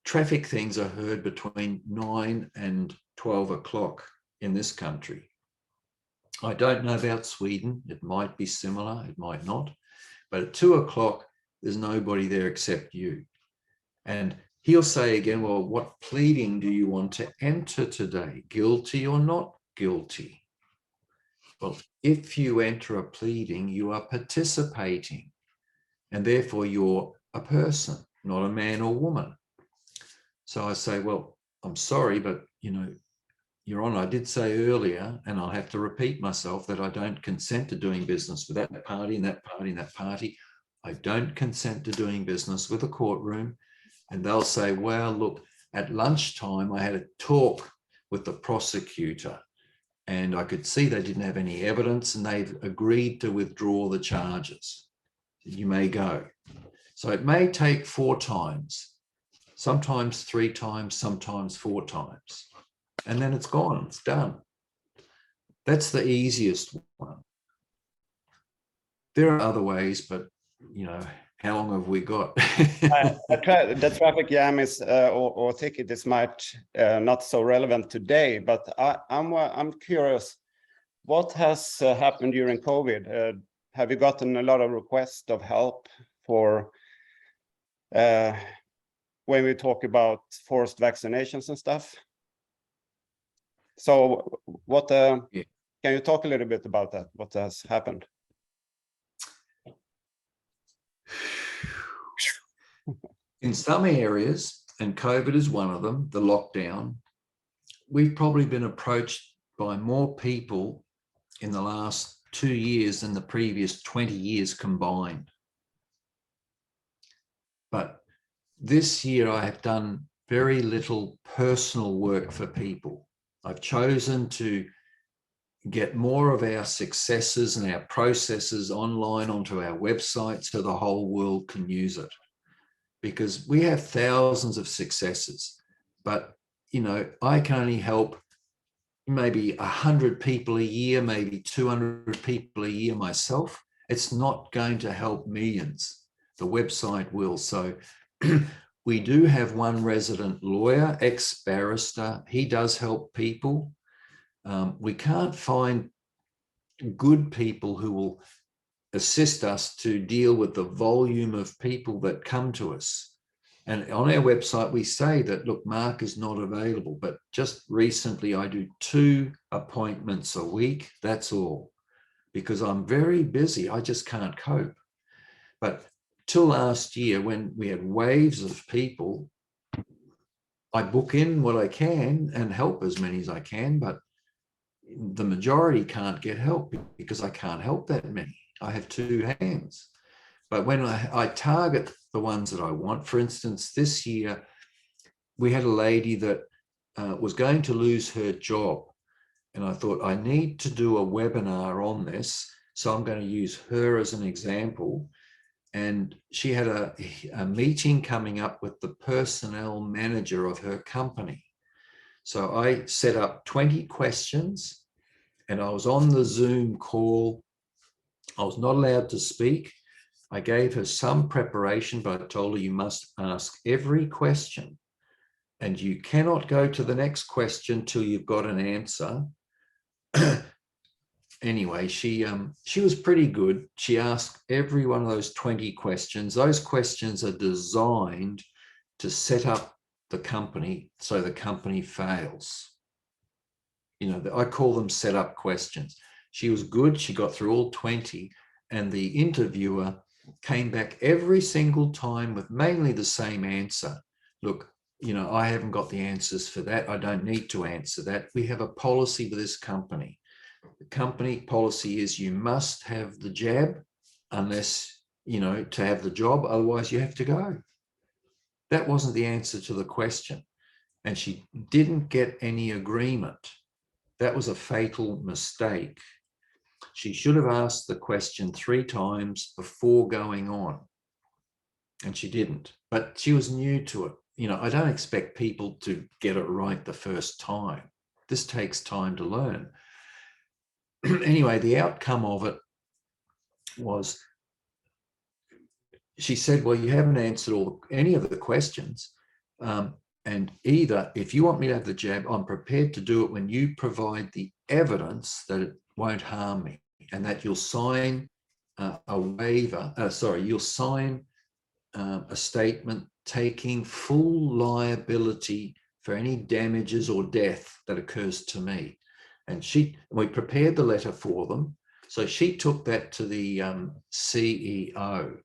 traffic things are heard between 9 and 12 o'clock in this country. I don't know about Sweden. It might be similar, it might not. But at 2 o'clock, there's nobody there except you. And he'll say again, well, what pleading do you want to enter today? Guilty or not guilty? Well, if you enter a pleading, you are participating. And therefore, you're a person, not a man or woman. So I say, well, I'm sorry, but, you know, Your Honour, I did say earlier, and I'll have to repeat myself, that I don't consent to doing business with that party and that party and that party. I don't consent to doing business with a courtroom. And they'll say, well, look, at lunchtime, I had a talk with the prosecutor and I could see they didn't have any evidence, and they've agreed to withdraw the charges. You may go. So it may take 4 times, sometimes 3 times, sometimes 4 times, and then it's gone, it's done. That's the easiest one. There are other ways, but you know, how long have we got? The traffic jam is or ticket is much not so relevant today, but I'm curious, what has happened during COVID? Have you gotten a lot of requests of help for when we talk about forced vaccinations and stuff? So what can you talk a little bit about that? What has happened? In some areas, and COVID is one of them, the lockdown, we've probably been approached by more people in the last 2 years than the previous 20 years combined. But this year I have done very little personal work for people. I've chosen to get more of our successes and our processes online onto our website so the whole world can use it. Because we have thousands of successes, but you know, I can only help maybe 100 people a year, maybe 200 people a year myself. It's not going to help millions. The website will. So we do have one resident lawyer, ex-barrister. He does help people. We can't find good people who will assist us to deal with the volume of people that come to us. And on our website, we say that, look, Mark is not available, but just recently I do 2 appointments a week. That's all, because I'm very busy. I just can't cope. But till last year, when we had waves of people, I book in what I can and help as many as I can, but the majority can't get help because I can't help that many. I have 2 hands. But when I target the ones that I want, for instance, this year, we had a lady that was going to lose her job. And I thought, I need to do a webinar on this. So I'm going to use her as an example. And she had a meeting coming up with the personnel manager of her company. So I set up 20 questions and I was on the Zoom call. I was not allowed to speak. I gave her some preparation, but I told her you must ask every question and you cannot go to the next question till you've got an answer. Anyway, she was pretty good. She asked every one of those 20 questions. Those questions are designed to set up the company so the company fails. You know, I call them setup questions. She was good. She got through all 20, and the interviewer came back every single time with mainly the same answer. Look, you know, I haven't got the answers for that. I don't need to answer that. We have a policy with this company. The company policy is you must have the jab unless, you know, to have the job, otherwise you have to go. That wasn't the answer to the question. And she didn't get any agreement. That was a fatal mistake. She should have asked the question 3 times before going on. And she didn't, but she was new to it. You know, I don't expect people to get it right the first time. This takes time to learn. Anyway, the outcome of it was, she said, well, you haven't answered any of the questions. And either, if you want me to have the jab, I'm prepared to do it when you provide the evidence that it won't harm me and that you'll sign a waiver, you'll sign a statement taking full liability for any damages or death that occurs to me. And we prepared the letter for them. So she took that to the CEO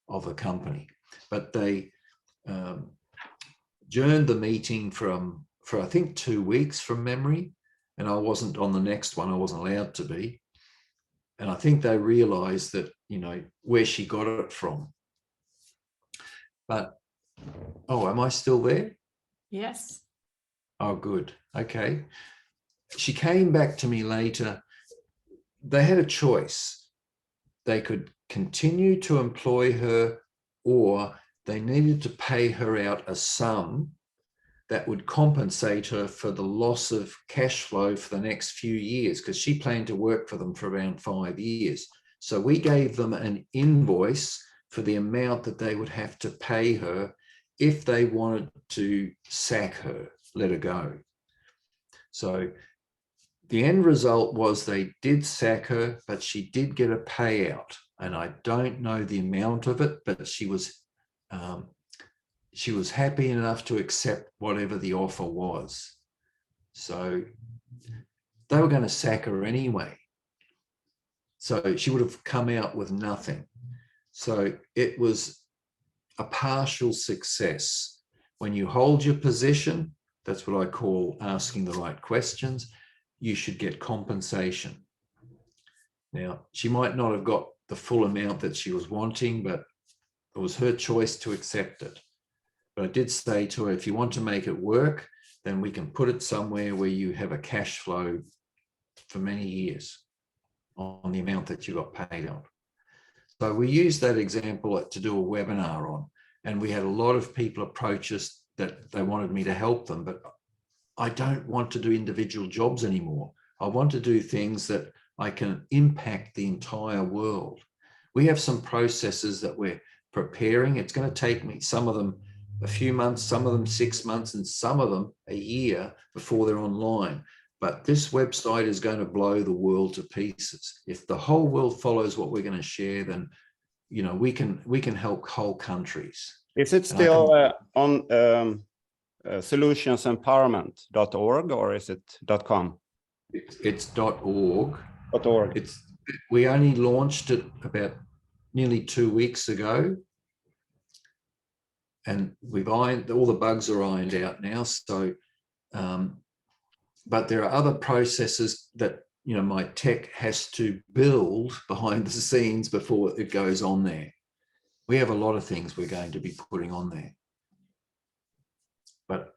of the company, but they adjourned the meeting for I think 2 weeks from memory. And I wasn't on the next one. I wasn't allowed to be. And I think they realized that, you know, where she got it from. But, oh, am I still there? Yes. Oh, good. Okay. she came back to me later. They had a choice. They could continue to employ her, or they needed to pay her out a sum that would compensate her for the loss of cash flow for the next few years, because she planned to work for them for around 5 years. So we gave them an invoice for the amount that they would have to pay her if they wanted to sack her, let her go. So the end result was they did sack her, but she did get a payout. And I don't know the amount of it, but she was happy enough to accept whatever the offer was. So they were going to sack her anyway. So she would have come out with nothing. So it was a partial success. When you hold your position, that's what I call asking the right questions, you should get compensation. Now, she might not have got the full amount that she was wanting, but it was her choice to accept it. But I did say to her, if you want to make it work, then we can put it somewhere where you have a cash flow for many years on the amount that you got paid on. So we used that example to do a webinar on, and we had a lot of people approach us that they wanted me to help them, but I don't want to do individual jobs anymore. I want to do things that I can impact the entire world. We have some processes that we're preparing. It's going to take me, some of them a few months, some of them 6 months, and some of them a year before they're online. But this website is going to blow the world to pieces. If the whole world follows what we're going to share, then we can help whole countries. Is it still on solutionsempowerment.org, or is it .com? It's .org. .org. We only launched it about nearly 2 weeks ago, and we've ironed all the bugs are ironed out now. So, but there are other processes that my tech has to build behind the scenes before it goes on there. We have a lot of things we're going to be putting on there. But,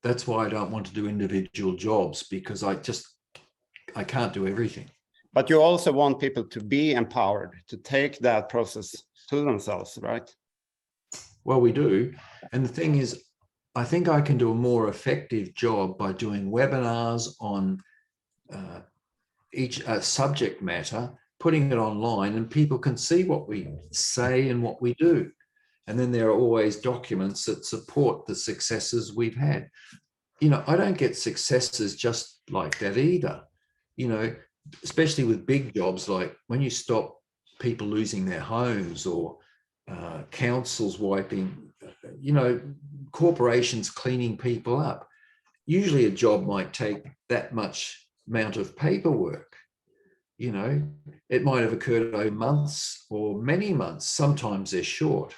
that's why I don't want to do individual jobs, because I can't do everything. But you also want people to be empowered, to take that process to themselves, right? Well, we do. And the thing is, I think I can do a more effective job by doing webinars on each subject matter, putting it online, and people can see what we say and what we do. And then there are always documents that support the successes we've had. I don't get successes just like that either. Especially with big jobs, like when you stop people losing their homes, or councils wiping, corporations cleaning people up. Usually a job might take that much amount of paperwork. It might have occurred over months or many months. Sometimes they're short.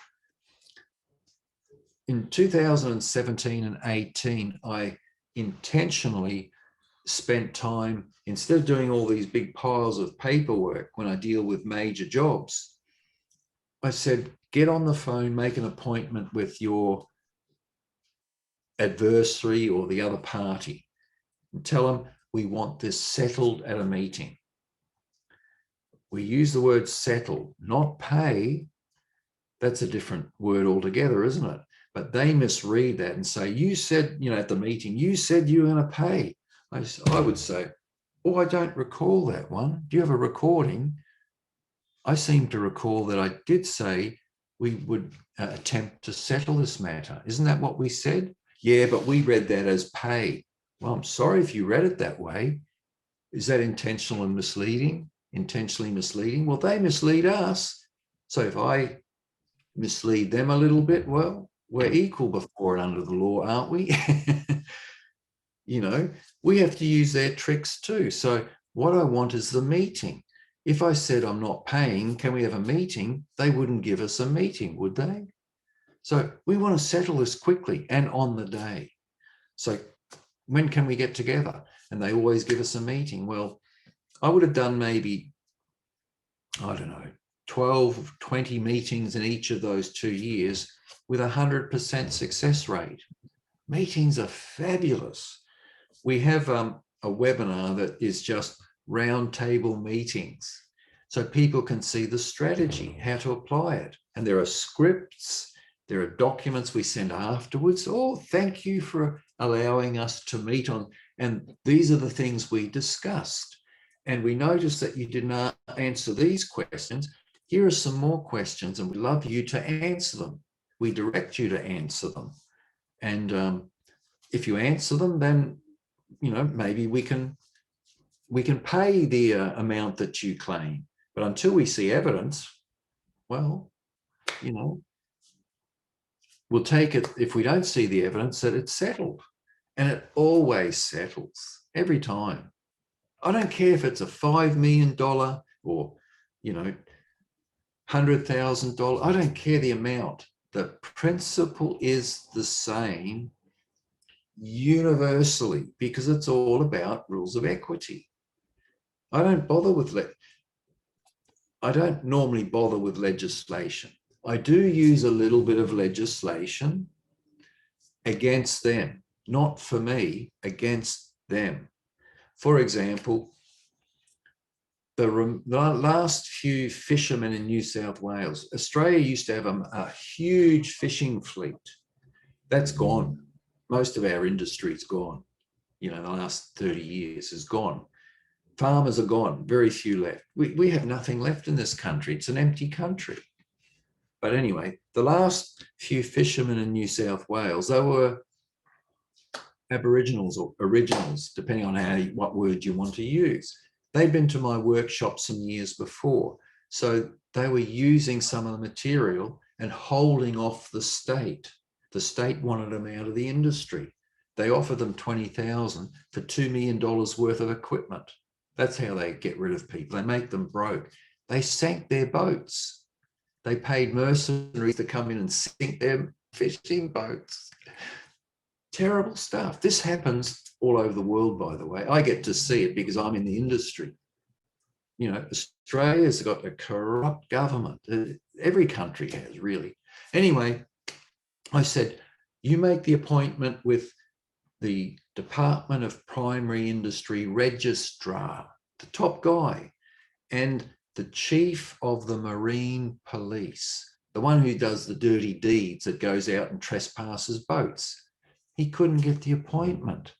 In 2017 and 18, I intentionally spent time, instead of doing all these big piles of paperwork when I deal with major jobs, I said, get on the phone, make an appointment with your adversary or the other party, and tell them we want this settled at a meeting. We use the word settle, not pay. That's a different word altogether, isn't it? But they misread that and say, you said, at the meeting, you said you were going to pay. I would say, oh, I don't recall that one. Do you have a recording? I seem to recall that I did say we would attempt to settle this matter. Isn't that what we said? Yeah, but we read that as pay. Well, I'm sorry if you read it that way. Is that intentional and misleading? Intentionally misleading? Well, they mislead us. So if I mislead them a little bit, well, we're equal before and under the law, aren't we? We have to use their tricks too. So what I want is the meeting. If I said I'm not paying, can we have a meeting? They wouldn't give us a meeting, would they? So we want to settle this quickly and on the day. So when can we get together? And they always give us a meeting. Well, I would have done maybe, 12, 20 meetings in each of those 2 years with 100% success rate. Meetings are fabulous. We have a webinar that is just round table meetings, so people can see the strategy, how to apply it. And there are scripts, there are documents we send afterwards. Oh, thank you for allowing us to meet on, and these are the things we discussed. And we noticed that you did not answer these questions. Here are some more questions, and we'd love you to answer them. We direct you to answer them. And if you answer them, then, you know, maybe we can pay the amount that you claim. But until we see evidence, well, you know, we'll take it, if we don't see the evidence, that it's settled. And it always settles, every time. I don't care if it's a $5 million or, you know, $100,000. I don't care the amount. The principle is the same universally, because it's all about rules of equity. I don't normally bother with legislation. I do use a little bit of legislation against them, not for me, against them. For example, the last few fishermen in New South Wales, Australia used to have a huge fishing fleet. That's gone. Most of our industry's gone. You know, the last 30 years is gone. Farmers are gone, very few left. We have nothing left in this country. It's an empty country. But anyway, the last few fishermen in New South Wales, they were Aboriginals or originals, depending on what word you want to use. They'd been to my workshop some years before. So they were using some of the material and holding off the state. The state wanted them out of the industry. They offered them $20,000 for $2 million worth of equipment. That's how they get rid of people. They make them broke. They sank their boats. They paid mercenaries to come in and sink their fishing boats. Terrible stuff. This happens all over the world, by the way. I get to see it because I'm in the industry. You know, Australia's got a corrupt government. Every country has, really. Anyway, I said, you make the appointment with the Department of Primary Industry Registrar, the top guy, and the chief of the Marine Police, the one who does the dirty deeds that goes out and trespasses boats. He couldn't get the appointment.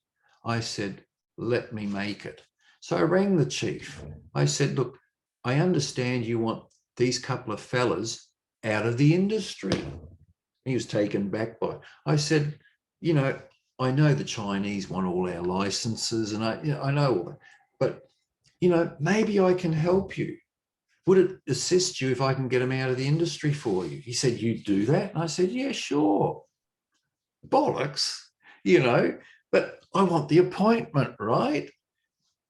I said, let me make it. So I rang the chief. I said, look, I understand you want these couple of fellas out of the industry. He was taken back by it. I said, you know, I know the Chinese want all our licenses, and I know all that, but, you know, maybe I can help you. Would it assist you if I can get them out of the industry for you? He said, you do that? And I said, yeah, sure. Bollocks, you know, but I want the appointment, right?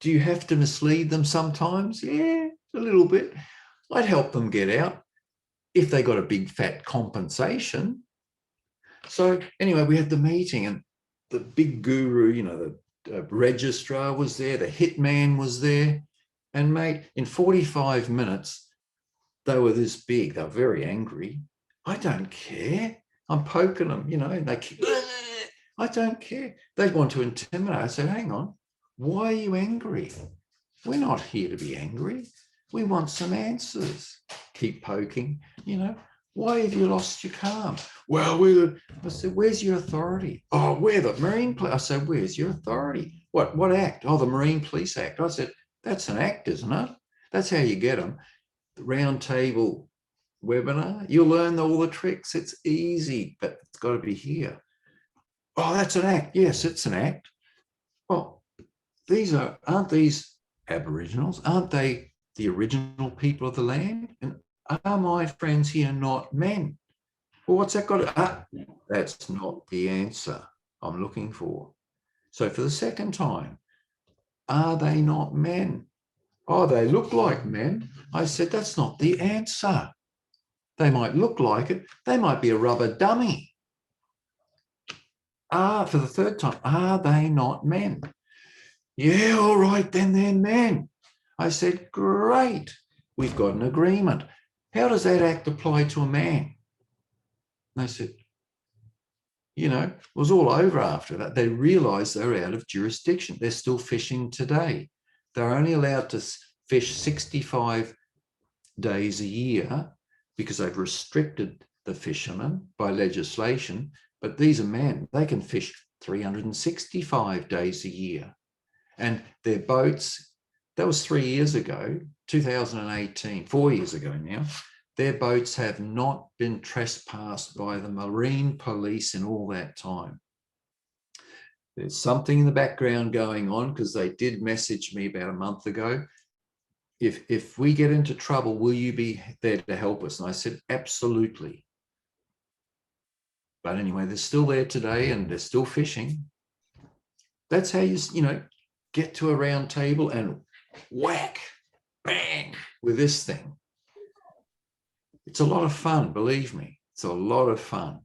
Do you have to mislead them sometimes? Yeah, a little bit. I'd help them get out if they got a big fat compensation. So anyway, we had the meeting, and the big guru, you know, the registrar was there, the hitman was there. And mate, in 45 minutes, they were this big. They were very angry. I don't care. I'm poking them, you know, and they keep, I don't care. They want to intimidate. I said, hang on, why are you angry? We're not here to be angry. We want some answers. Keep poking, you know. Why have you lost your calm? Well, I said, where's your authority? Oh, we're the Marine Police. I said, where's your authority? What act? Oh, the Marine Police Act. I said, that's an act, isn't it? That's how you get them. The round table webinar, you'll learn all the tricks. It's easy, but it's got to be here. Oh, that's an act. Yes, it's an act. Well, aren't these Aboriginals? Aren't they the original people of the land? And are my friends here not men? Well, what's that got to... that's not the answer I'm looking for. So for the second time, are they not men? Oh, they look like men. I said, that's not the answer. They might look like it. They might be a rubber dummy. For the third time, are they not men? Yeah, all right, then they're men. I said, great. We've got an agreement. How does that act apply to a man? And they said, it was all over after that. They realized they were out of jurisdiction. They're still fishing today. They're only allowed to fish 65 days a year because they've restricted the fishermen by legislation. But these are men, they can fish 365 days a year. And their boats, that was 3 years ago, 2018, 4 years ago now, their boats have not been trespassed by the marine police in all that time. There's something in the background going on, because they did message me about a month ago. If we get into trouble, will you be there to help us? And I said, absolutely. But anyway, they're still there today and they're still fishing. That's how you get to a round table and whack, bang, with this thing. It's a lot of fun, believe me. It's a lot of fun.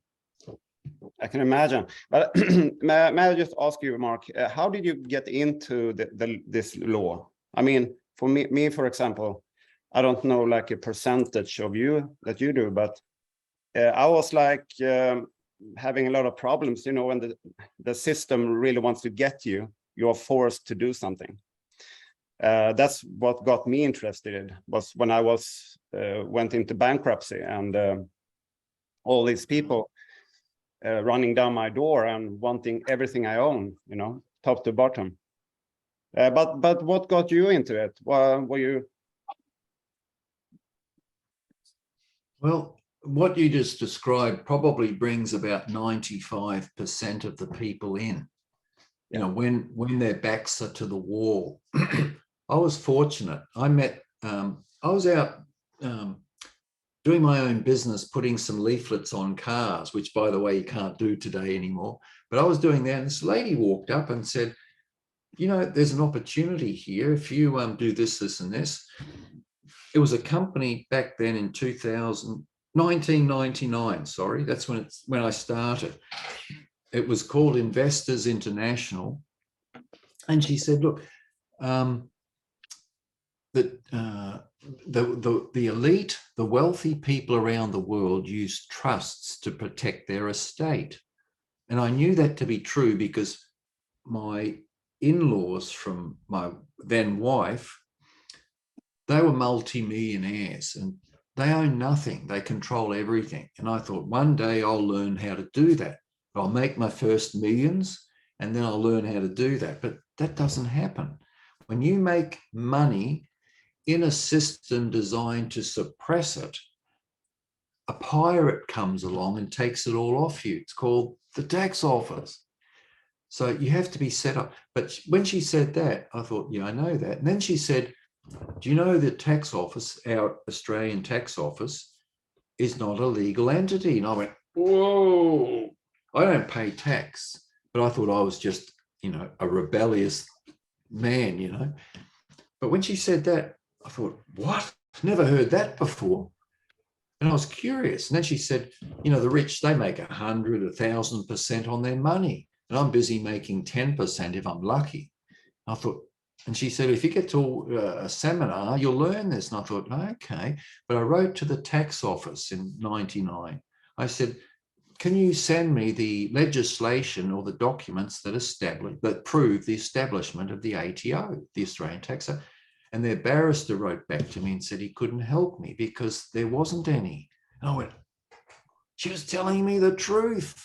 I can imagine. But may I just ask you, Mark, how did you get into this law? I mean, for me, for example, I don't know like a percentage of you that you do, but I was like having a lot of problems, when the system really wants to get you, you're forced to do something. That's what got me interested, was when I went into bankruptcy, and all these people running down my door and wanting everything I own, top to bottom. But what got you into it? Were you? Well, what you just described probably brings about 95% of the people in. When their backs are to the wall. I was fortunate. I was out doing my own business, putting some leaflets on cars, which, by the way, you can't do today anymore. But I was doing that, and this lady walked up and said, there's an opportunity here if you do this, this, and this. It was a company back then in 1999, sorry, that's when I started. It was called Investors International. And she said, look, the elite, the wealthy people around the world use trusts to protect their estate. And I knew that to be true because my in-laws from my then wife, they were multi-millionaires and they own nothing. They control everything. And I thought, one day I'll learn how to do that. I'll make my first millions and then I'll learn how to do that. But that doesn't happen. When you make money in a system designed to suppress it, a pirate comes along and takes it all off you. It's called the tax office. So you have to be set up. But when she said that, I thought, yeah, I know that. And then she said, do you know the tax office, our Australian tax office, is not a legal entity? And I went, whoa, I don't pay tax. But I thought I was just, a rebellious man, But when she said that, I thought, what? Never heard that before. And I was curious. And then she said, the rich, they make 100, 1,000% on their money. And I'm busy making 10% if I'm lucky. I thought, and she said, if you get to a seminar, you'll learn this. And I thought, okay. But I wrote to the tax office in 99. I said, can you send me the legislation or the documents that prove the establishment of the ATO, the Australian Tax Office? And their barrister wrote back to me and said he couldn't help me because there wasn't any. And I went, she was telling me the truth.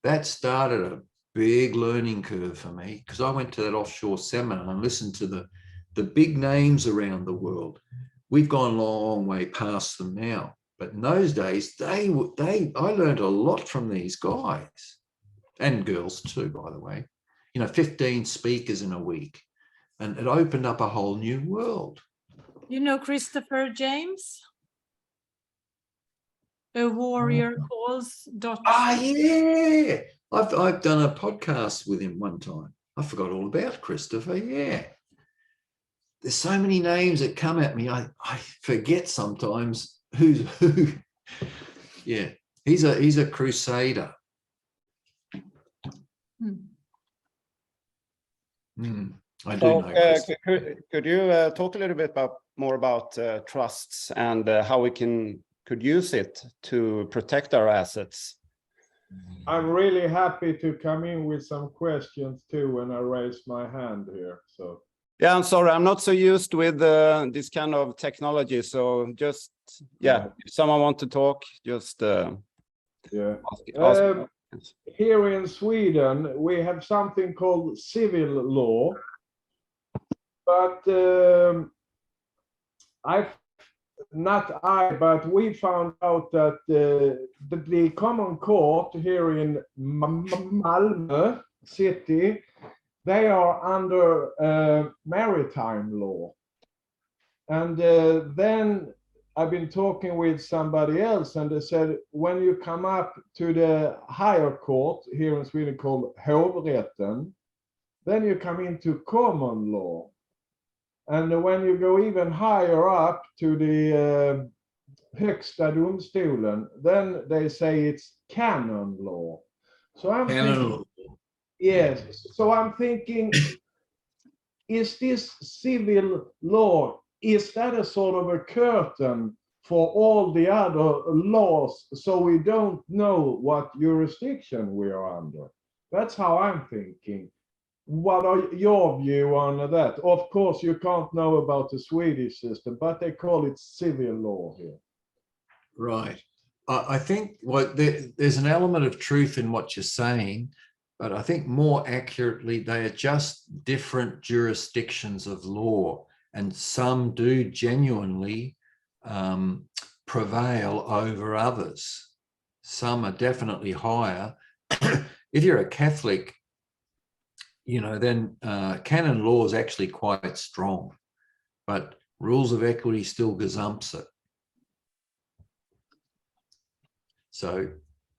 That started a big learning curve for me because I went to that offshore seminar and listened to the big names around the world. We've gone a long way past them now. But in those days, I learned a lot from these guys and girls too, by the way. 15 speakers in a week. And it opened up a whole new world. Christopher James? A warrior calls. Yeah. I've done a podcast with him one time. I forgot all about Christopher. Yeah. There's so many names that come at me. I forget sometimes who's who. Yeah. He's a crusader. I do know. Could you talk a little bit more about trusts and how we could use it to protect our assets? I'm really happy to come in with some questions too when I raise my hand here. So Yeah, I'm sorry, I'm not so used with this kind of technology. So just, yeah, if someone wants to talk, just ask. Here in Sweden, we have something called civil law, but but we found out that the common court here in Malmö city, they are under maritime law. And then I've been talking with somebody else, and they said when you come up to the higher court here in Sweden called hovrätten, then you come into common law. And when you go even higher up to the högsta domstolen, then they say it's canon law. So I'm thinking, yes. So I'm thinking, is this civil law, is that a sort of a curtain for all the other laws, so we don't know what jurisdiction we are under? That's how I'm thinking. What are your view on that? Of course, you can't know about the Swedish system, but they call it civil law here. Right. I think there's an element of truth in what you're saying, but I think more accurately, they are just different jurisdictions of law, and some do genuinely prevail over others. Some are definitely higher. If you're a Catholic, then canon law is actually quite strong, but rules of equity still gazumps it. So,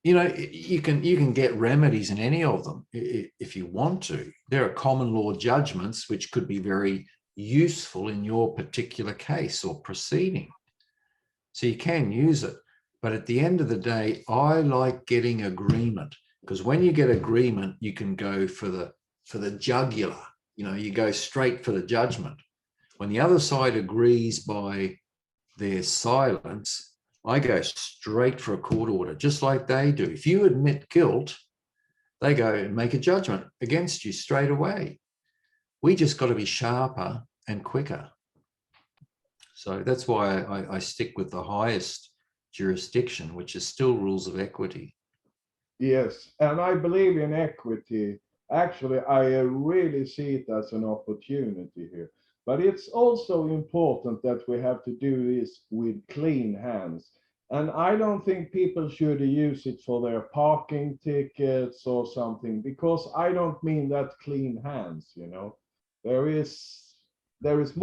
you can get remedies in any of them if you want to. There are common law judgments which could be very useful in your particular case or proceeding. So you can use it. But at the end of the day, I like getting agreement, because when you get agreement, you can go for the jugular. You go straight for the judgment. When the other side agrees by their silence, I go straight for a court order, just like they do. If you admit guilt, they go and make a judgment against you straight away. We just got to be sharper and quicker. So that's why I stick with the highest jurisdiction, which is still rules of equity. Yes, and I believe in equity. Actually, I really see it as an opportunity here. But it's also important that we have to do this with clean hands. And I don't think people should use it for their parking tickets or something, because I don't mean that clean hands, There is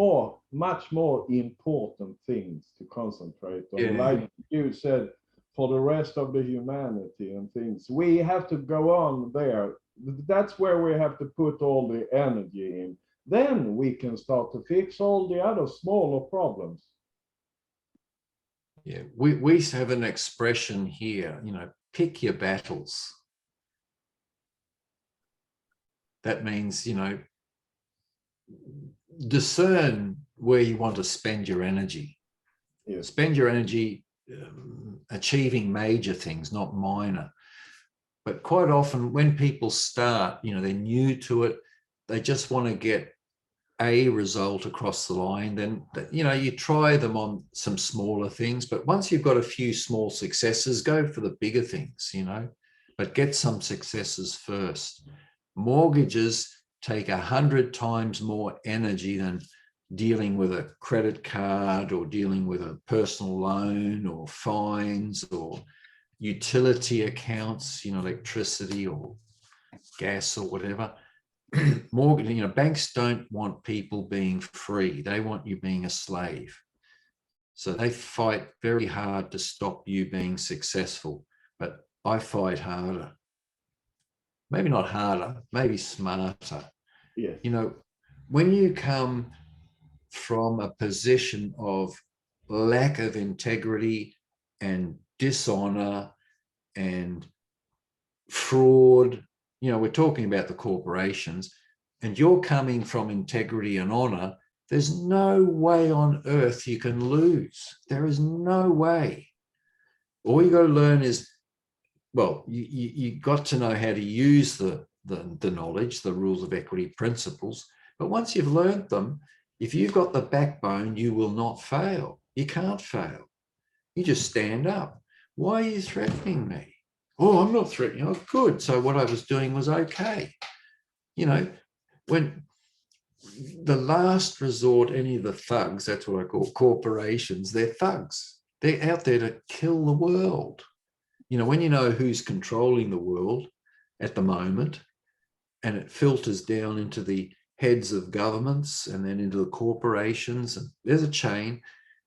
much more important things to concentrate on. Yeah. Like you said, for the rest of the humanity and things. We have to go on there. That's where we have to put all the energy in. Then we can start to fix all the other smaller problems. Yeah, we have an expression here, pick your battles. That means, discern where you want to spend your energy. Yes. Spend your energy achieving major things, not minor. But quite often when people start, they're new to it, they just want to get a result across the line. Then, you try them on some smaller things, but once you've got a few small successes, go for the bigger things, but get some successes first. Mortgages take 100 times more energy than dealing with a credit card or dealing with a personal loan or fines or utility accounts, electricity or gas or whatever. Mortgage, banks don't want people being free. They want you being a slave. So they fight very hard to stop you being successful. But I fight harder. Maybe not harder, maybe smarter. Yeah. When you come from a position of lack of integrity and dishonor and fraud, we're talking about the corporations, and you're coming from integrity and honor, there's no way on earth you can lose. There is no way. All you got to learn is well, you got to know how to use the knowledge, the rules of equity principles. But once you've learned them, if you've got the backbone, you will not fail. You can't fail. You just stand up. Why are you threatening me? Oh, I'm not threatening. Oh, good. So what I was doing was okay. You know, when the last resort, any of the thugs, that's what I call corporations, they're thugs. They're out there to kill the world. You know, when you know who's controlling the world at the moment, and it filters down into the heads of governments and then into the corporations, and there's a chain,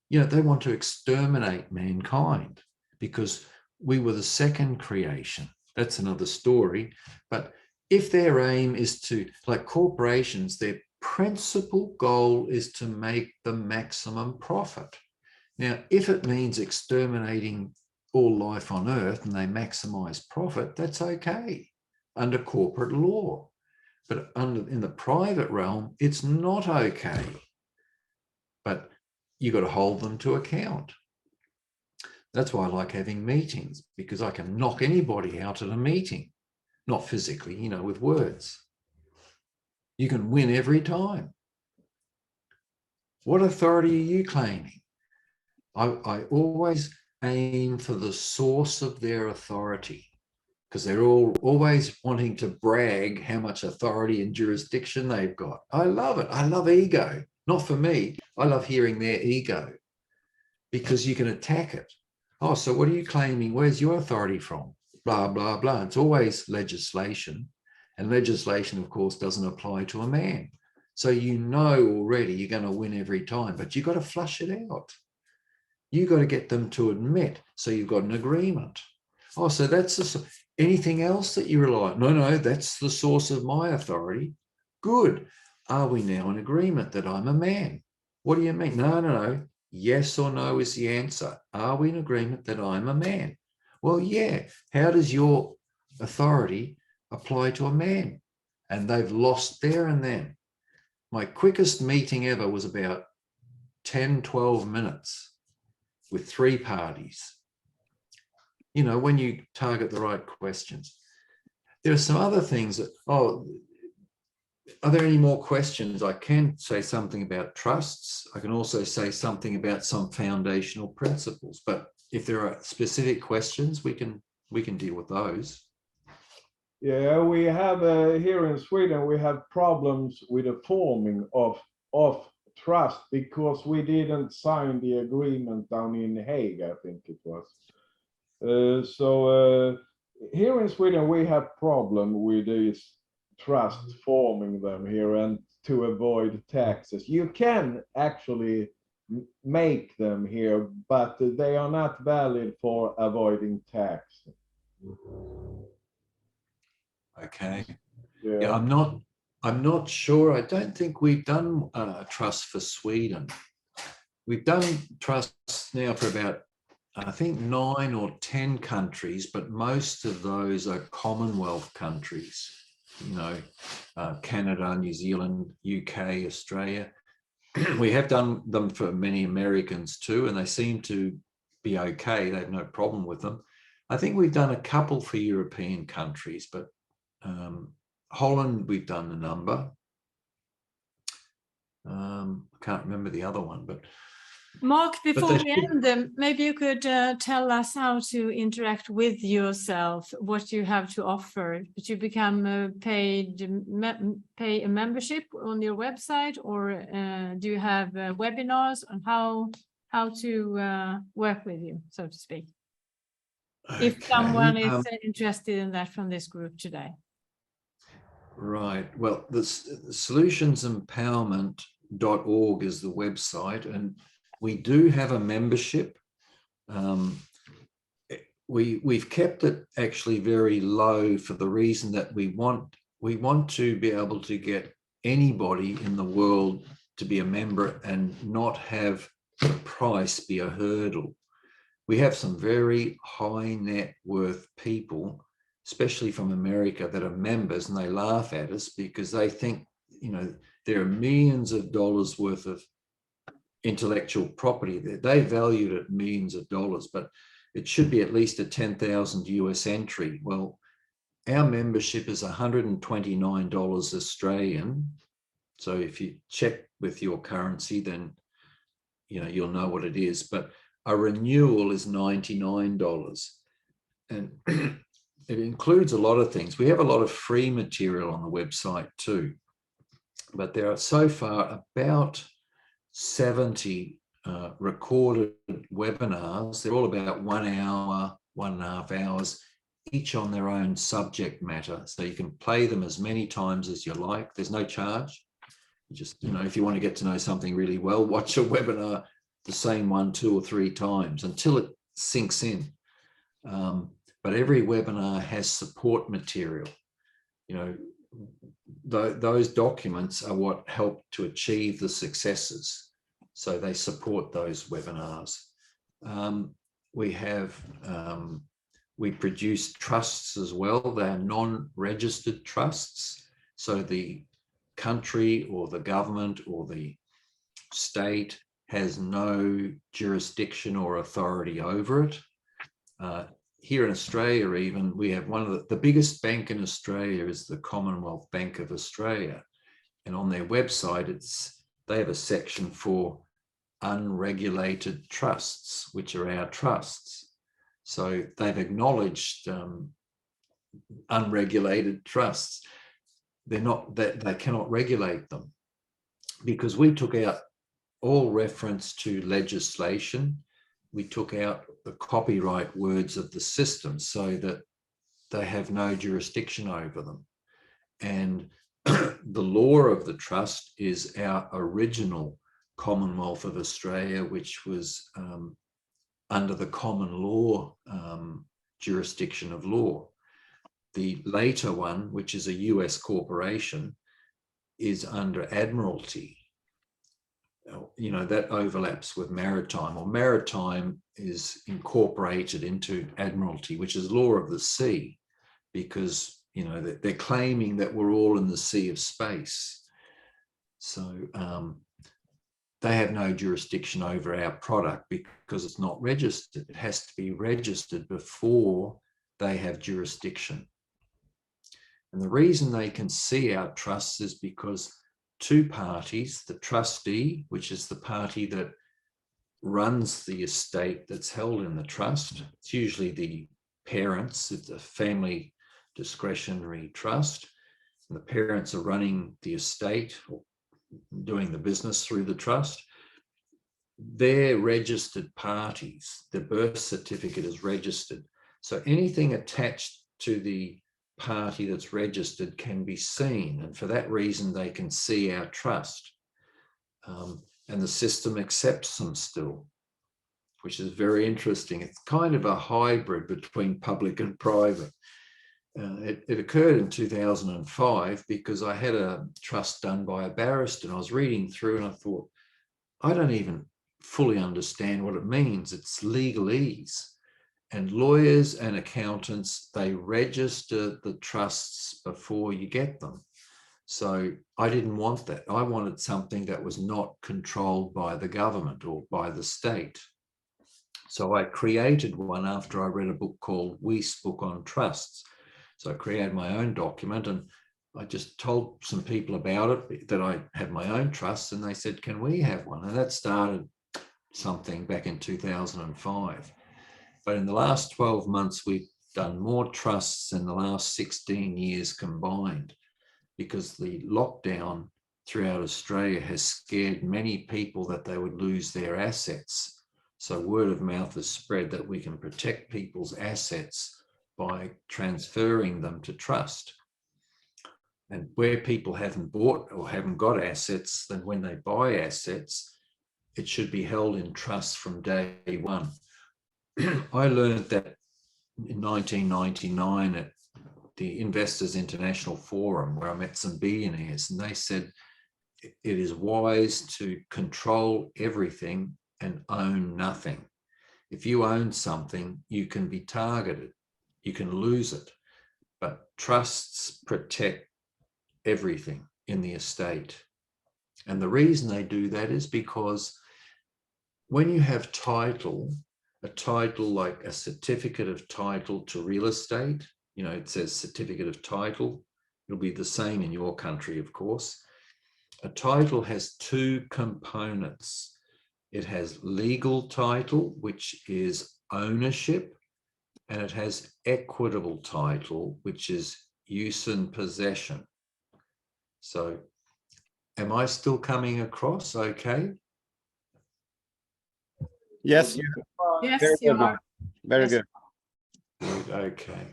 you know, they want to exterminate mankind because we were the second creation. That's another story. But if their aim is to, like corporations, their principal goal is to make the maximum profit. Now, if it means exterminating all life on earth and they maximize profit, that's okay under corporate law. But in the private realm, it's not okay. But you've got to hold them to account. That's why I like having meetings, because I can knock anybody out at a meeting, not physically, you know, with words. You can win every time. What authority are you claiming? I always aim for the source of their authority, because they're all always wanting to brag how much authority and jurisdiction they've got. I love it. I love ego. Not for me. I love hearing their ego, because you can attack it. Oh, so what are you claiming? Where's your authority from? Blah, blah, blah. It's always legislation. And legislation, of course, doesn't apply to a man. So you know already you're going to win every time, but you've got to flush it out. You've got to get them to admit. So you've got an agreement. Oh, so that's anything else that you rely on? No, that's the source of my authority. Good. Are we now in agreement that I'm a man? What do you mean? No. Yes or no is the answer. Are we in agreement that I'm a man? Well, yeah. How does your authority apply to a man? And they've lost there and then. My quickest meeting ever was about 10, 12 minutes with 3 parties. You know, when you target the right questions. There are some other things that, are there any more questions? I can say something about trusts. I can also say something about some foundational principles. But if there are specific questions, we can deal with those. Yeah, we have here in Sweden, we have problems with the forming of trust because we didn't sign the agreement down in Hague, I think it was. So here in Sweden, we have problem with these trust forming them here, and to avoid taxes. You can actually make them here, but they are not valid for avoiding tax. Okay. Yeah, I'm not sure. I don't think we've done a trust for Sweden. We've done trusts now for about, I think, 9 or 10 countries, but most of those are Commonwealth countries. You know, Canada, New Zealand, UK, Australia. We have done them for many Americans too, and they seem to be okay. They have no problem with them. I think we've done a couple for European countries, but Holland, we've done a number. I can't remember the other one, but Mark, before we end, maybe you could tell us how to interact with yourself, what you have to offer. Did you become pay a membership on your website, or do you have webinars on how to work with you, so to speak? Okay. If someone is interested in that from this group today. Right. Well, the solutionsempowerment.org is the website, and we do have a membership. We've kept it actually very low for the reason that we want to be able to get anybody in the world to be a member and not have the price be a hurdle. We have some very high net worth people, especially from America, that are members, and they laugh at us because they think, you know, there are millions of dollars worth of intellectual property that they valued at millions of dollars, but it should be at least a 10,000 US entry. Well, our membership is $129 Australian. So if you check with your currency, then you'll know what it is. But a renewal is $99. And it includes a lot of things. We have a lot of free material on the website too. But there are so far about 70 recorded webinars. They're all about 1 hour, 1.5 hours, each on their own subject matter. So you can play them as many times as you like. There's no charge. You just, if you want to get to know something really well, watch a webinar, the same one 2 or 3 times until it sinks in. But every webinar has support material. Those documents are what help to achieve the successes. So they support those webinars. We produce trusts as well. They're non-registered trusts. So the country or the government or the state has no jurisdiction or authority over it. Here in Australia, even, we have one of the biggest bank in Australia is the Commonwealth Bank of Australia. And on their website, they have a section for unregulated trusts, which are our trusts. So they've acknowledged unregulated trusts. They cannot regulate them because we took out all reference to legislation. We took out the copyright words of the system so that they have no jurisdiction over them. And the law of the trust is our original Commonwealth of Australia, which was under the common law jurisdiction of law. The later one, which is a US corporation, is under Admiralty. That overlaps with maritime, or maritime is incorporated into Admiralty, which is law of the sea, because they're claiming that we're all in the sea of space. So they have no jurisdiction over our product because it's not registered. It has to be registered before they have jurisdiction. And the reason they can see our trusts is because 2 parties, the trustee, which is the party that runs the estate that's held in the trust, it's usually the parents, it's a family discretionary trust, and the parents are running the estate or doing the business through the trust. They're registered parties. The birth certificate is registered. So anything attached to the party that's registered can be seen, and for that reason they can see our trust, and the system accepts them still, which is very interesting. It's kind of a hybrid between public and private. It occurred in 2005 because I had a trust done by a barrister, and I was reading through and I thought, I don't even fully understand what it means. It's legalese. And lawyers and accountants, they register the trusts before you get them. So I didn't want that. I wanted something that was not controlled by the government or by the state. So I created one after I read a book called Weiss Book on Trusts. So I created my own document, and I just told some people about it, that I had my own trusts, and they said, can we have one? And that started something back in 2005. But in the last 12 months, we've done more trusts than the last 16 years combined, because the lockdown throughout Australia has scared many people that they would lose their assets. So word of mouth has spread that we can protect people's assets by transferring them to trust. And where people haven't bought or haven't got assets, then when they buy assets, it should be held in trust from day one. I learned that in 1999 at the Investors International Forum, where I met some billionaires, and they said it is wise to control everything and own nothing. If you own something, you can be targeted, you can lose it, but trusts protect everything in the estate. And the reason they do that is because when you have title, a title like a certificate of title to real estate. You know, it says certificate of title. It'll be the same in your country, of course. A title has two components. It has legal title, which is ownership, and it has equitable title, which is use and possession. So, am I still coming across okay? Yes, Yes, very you good, Mark. are. Very Yes. good. Okay.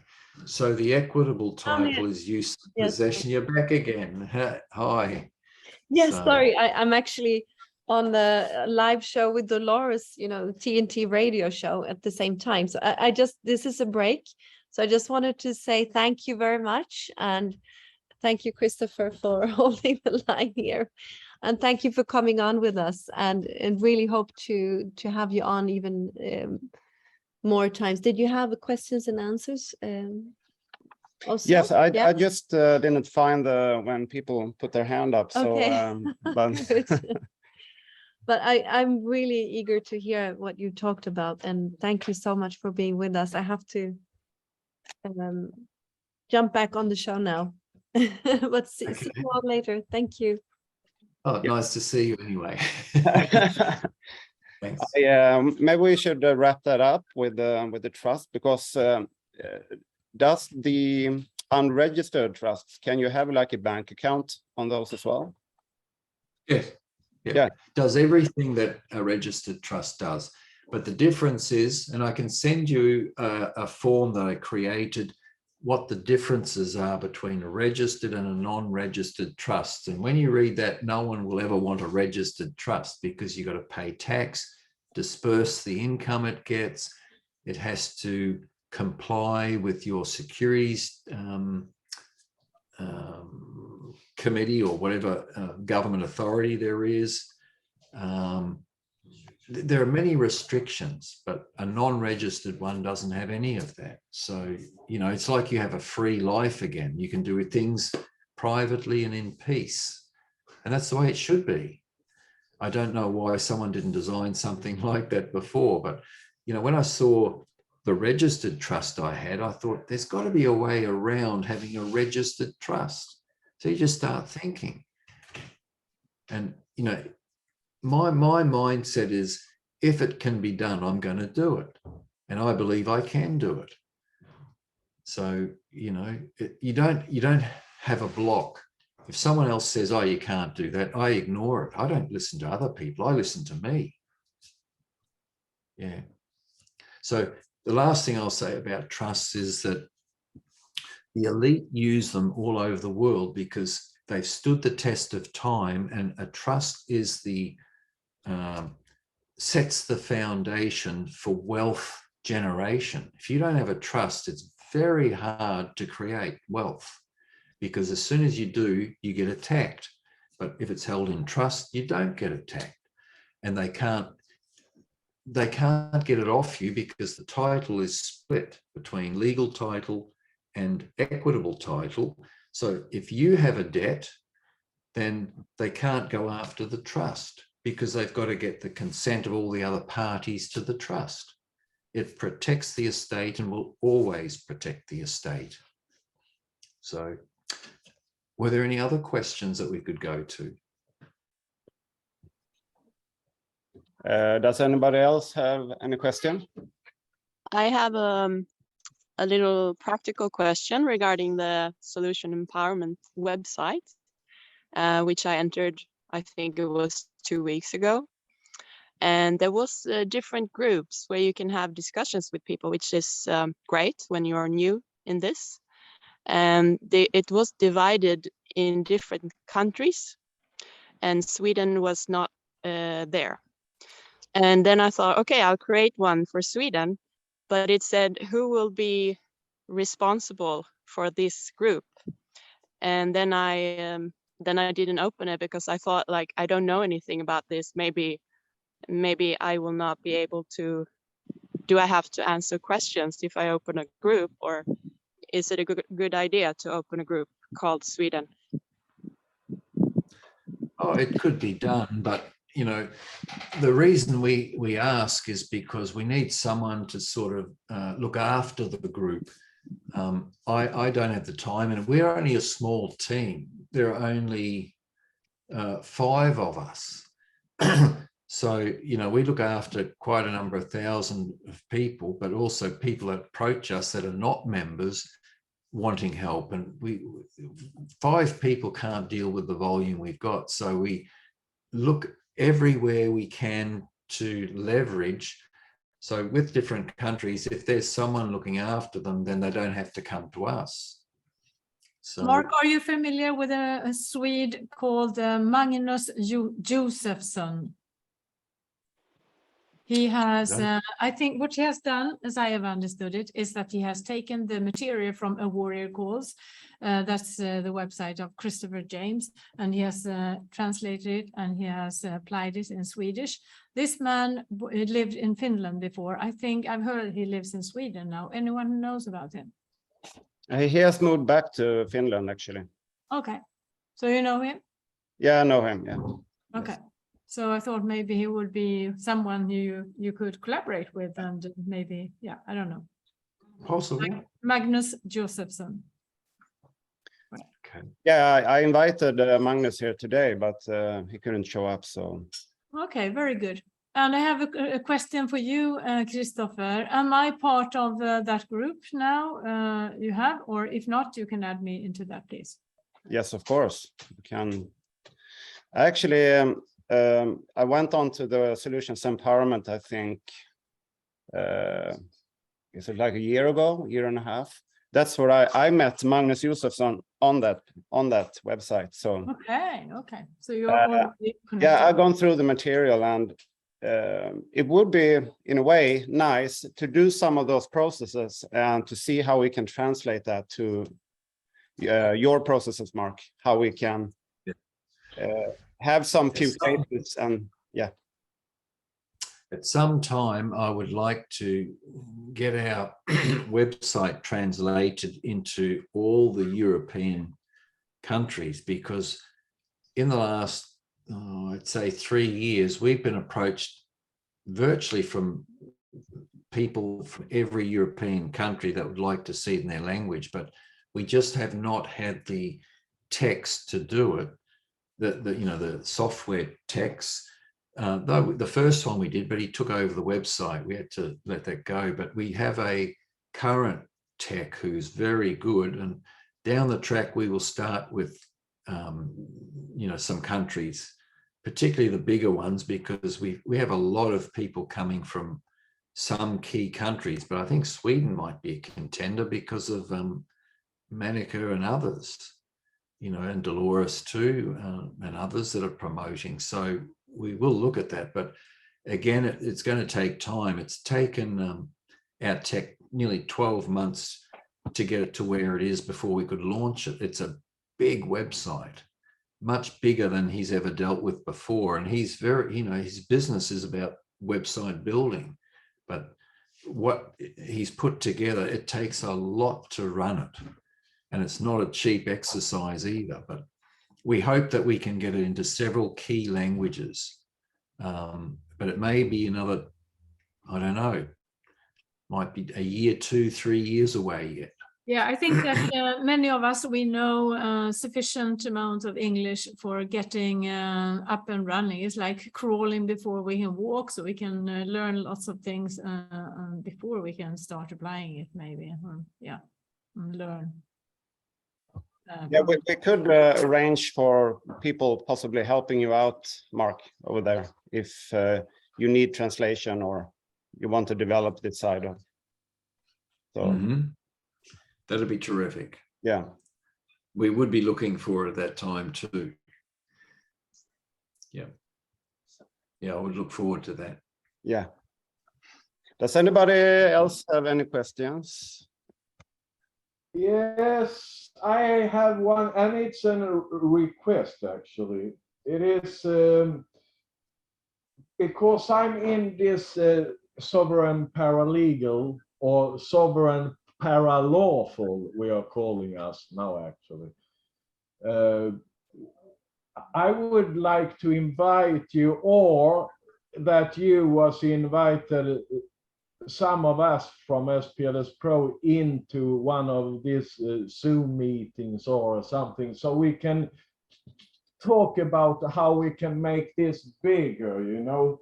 So the equitable title is use and Yes. possession. You're back again. Hi. Yes, So- sorry, I'm actually on the live show with Dolores, you know, TNT radio show at the same time. So I just, this is a break. So I just wanted to say thank you very much. And thank you, Christopher, for holding the line here. And thank you for coming on with us, and really hope to have you on even more times. Did you have questions and answers? Also? Yes, I Yeah. just didn't find when people put their hand up. So, Okay. but Good. But I'm really eager to hear what you talked about, and thank you so much for being with us. I have to jump back on the show now, but see you all later. Thank you. Oh, nice to see you anyway. Thanks. maybe we should wrap that up with the trust, because does the unregistered trusts, can you have like a bank account on those as well? Yes. Yeah. Does everything that a registered trust does. But the difference is, and I can send you a form that I created, what the differences are between a registered and a non-registered trust. And when you read that, no one will ever want a registered trust, because you've got to pay tax, disperse the income it gets. It has to comply with your securities committee or whatever government authority there is. There are many restrictions, but a non-registered one doesn't have any of that. So, you know, it's like you have a free life again. You can do things privately and in peace. And that's the way it should be. I don't know why someone didn't design something like that before, but, you know, when I saw the registered trust I had, I thought there's got to be a way around having a registered trust. So you just start thinking. And, you know, my mindset is, if it can be done, I'm going to do it. And I believe I can do it. So, you know, you don't have a block. If someone else says, oh, you can't do that, I ignore it. I don't listen to other people. I listen to me. Yeah. So the last thing I'll say about trusts is that the elite use them all over the world because they've stood the test of time, and a trust is the sets the foundation for wealth generation. If you don't have a trust, it's very hard to create wealth, because as soon as you do, you get attacked. But if it's held in trust, you don't get attacked, and they can't get it off you, because the title is split between legal title and equitable title. So if you have a debt, then they can't go after the trust, because they've got to get the consent of all the other parties to the trust. It protects the estate and will always protect the estate. So, were there any other questions that we could go to? Does anybody else have any question? I have a little practical question regarding the Solution Empowerment website, which I entered, I think it was 2 weeks ago. And there was different groups where you can have discussions with people, which is great when you are new in this. And it was divided in different countries, and Sweden was not there. And then I thought, okay, I'll create one for Sweden, but it said, who will be responsible for this group? And then I didn't open it, because I thought, like, I don't know anything about this. Maybe I will not be able to. Do I have to answer questions if I open a group, or is it a good idea to open a group called Sweden? Oh, it could be done, but you know, the reason we ask is because we need someone to sort of look after the group. I don't have the time, and we're only a small team. There are only 5 of us. So, you know, we look after quite a number of thousand of people, but also people that approach us that are not members wanting help. And 5 people can't deal with the volume we've got. So we look everywhere we can to leverage. So with different countries, if there's someone looking after them, then they don't have to come to us. So, Mark, are you familiar with a Swede called Magnus Josefsson? He has, I think what he has done, as I have understood it, is that he has taken the material from A Warrior Calls. That's the website of Christopher James, and he has translated it and he has applied it in Swedish. This man lived in Finland before. I think I've heard he lives in Sweden now. Anyone who knows about him? He has moved back to Finland, actually. Okay, so you know him? Yeah, I know him, yeah. Okay. Yes. So I thought maybe he would be someone who you could collaborate with, and maybe, yeah, I don't know. possibly. Magnus Josefsson. Okay. Yeah, I invited Magnus here today, but he couldn't show up, so. Okay, very good. And I have a question for you, Christopher. Am I part of that group now you have, or if not, you can add me into that, please? Yes, of course, you can. Actually, I went on to the Solutions Empowerment, I think, is it like a year ago, year and a half? That's where I met Magnus Josefsson on that website. So okay. So you're already connected. yeah, I've gone through the material, and it would be, in a way, nice to do some of those processes and to see how we can translate that to your processes, Mark. How we can have some few cases, and yeah. At some time, I would like to get our website translated into all the European countries, because in the last, I'd say 3 years, we've been approached virtually from people from every European country that would like to see it in their language, but we just have not had the text to do it, the software text. Though the first one we did, but he took over the website. We had to let that go. But we have a current tech who's very good, and down the track we will start with some countries, particularly the bigger ones, because we have a lot of people coming from some key countries. But I think Sweden might be a contender because of Manica and others, and Dolores too, and others that are promoting. So we will look at that, but again, it's going to take time. It's taken our tech nearly 12 months to get it to where it is before we could launch it. It's a big website, much bigger than he's ever dealt with before. And he's very, his business is about website building, but what he's put together, it takes a lot to run it. And it's not a cheap exercise either, but we hope that we can get it into several key languages, but it may be another, I don't know, might be a year, 2, 3 years away yet. Yeah, I think that many of us, we know sufficient amount of English for getting up and running. It's like crawling before we can walk, so we can learn lots of things before we can start applying it, maybe. And learn. Yeah, we could arrange for people possibly helping you out, Mark, over there, if you need translation or you want to develop this side of. So that'd be terrific. Yeah, we would be looking for it at that time too. Yeah, I would look forward to that. Yeah. Does anybody else have any questions? Yes, I have one, and it's a request actually. It is because I'm in this sovereign paralegal or sovereign paralawful, we are calling us now actually. I would like to invite you, or that you was invited, some of us from SPLS Pro, into one of these Zoom meetings or something, so we can talk about how we can make this bigger, you know.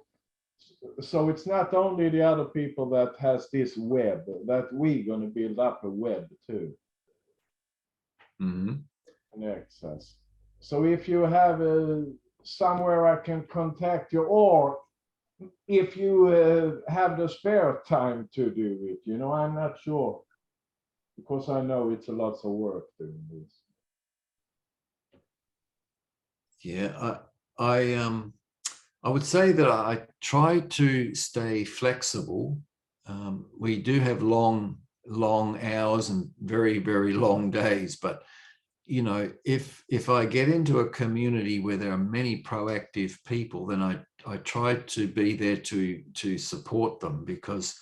So it's not only the other people that has this web, that we're going to build up a web too. Mm-hmm. And access. So if you have somewhere I can contact you, or if you have the spare time to do it, you know, I'm not sure, because I know it's a lot of work doing this. Yeah, I would say that I try to stay flexible. We do have long hours and very, very long days, but you know, if I get into a community where there are many proactive people, then I try to be there to support them, because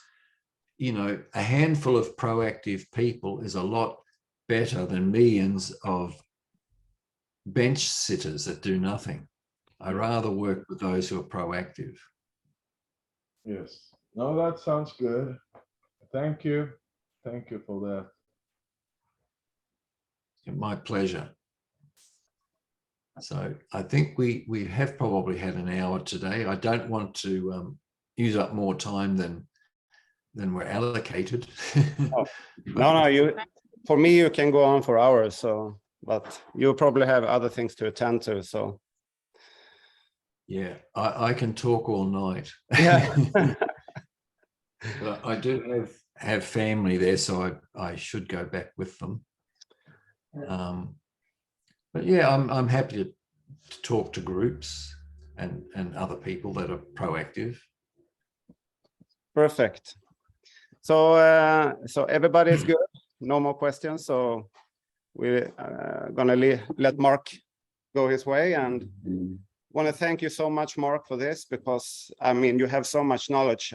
you know, a handful of proactive people is a lot better than millions of bench sitters that do nothing. I rather work with those who are proactive. Yes. No, that sounds good. Thank you. Thank you for that. My pleasure. So I think we have probably had an hour today. I don't want to use up more time than we're allocated. Oh, no, for me, you can go on for hours. So, but you probably have other things to attend to. So, yeah, I can talk all night. yeah. But I do have family there, so I should go back with them. But yeah, I'm happy to talk to groups and other people that are proactive. Perfect. So so everybody is good. No more questions. So we're gonna let Mark go his way, and want to thank you so much, Mark, for this, because I mean you have so much knowledge.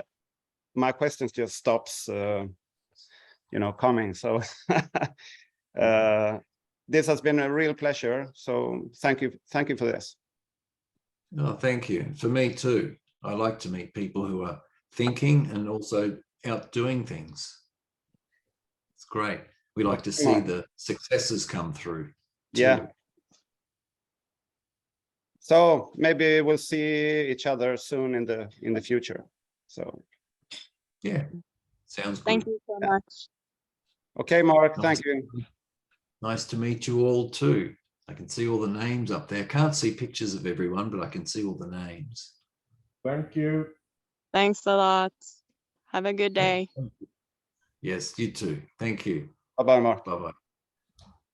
My questions just stops, you know, coming. So this has been a real pleasure. So thank you for this. No, thank you. For me too. I like to meet people who are thinking and also out doing things. It's great. We like to see the successes come through too. Yeah. So maybe we'll see each other soon in the future. So yeah, sounds good. Thank you so much. Okay, Mark, Nice. thank you. Nice to meet you all too. I can see all the names up there. Can't see pictures of everyone, but I can see all the names. Thank you. Thanks a lot. Have a good day. Yes, you too. Thank you. Bye-bye, Mark. Bye-bye.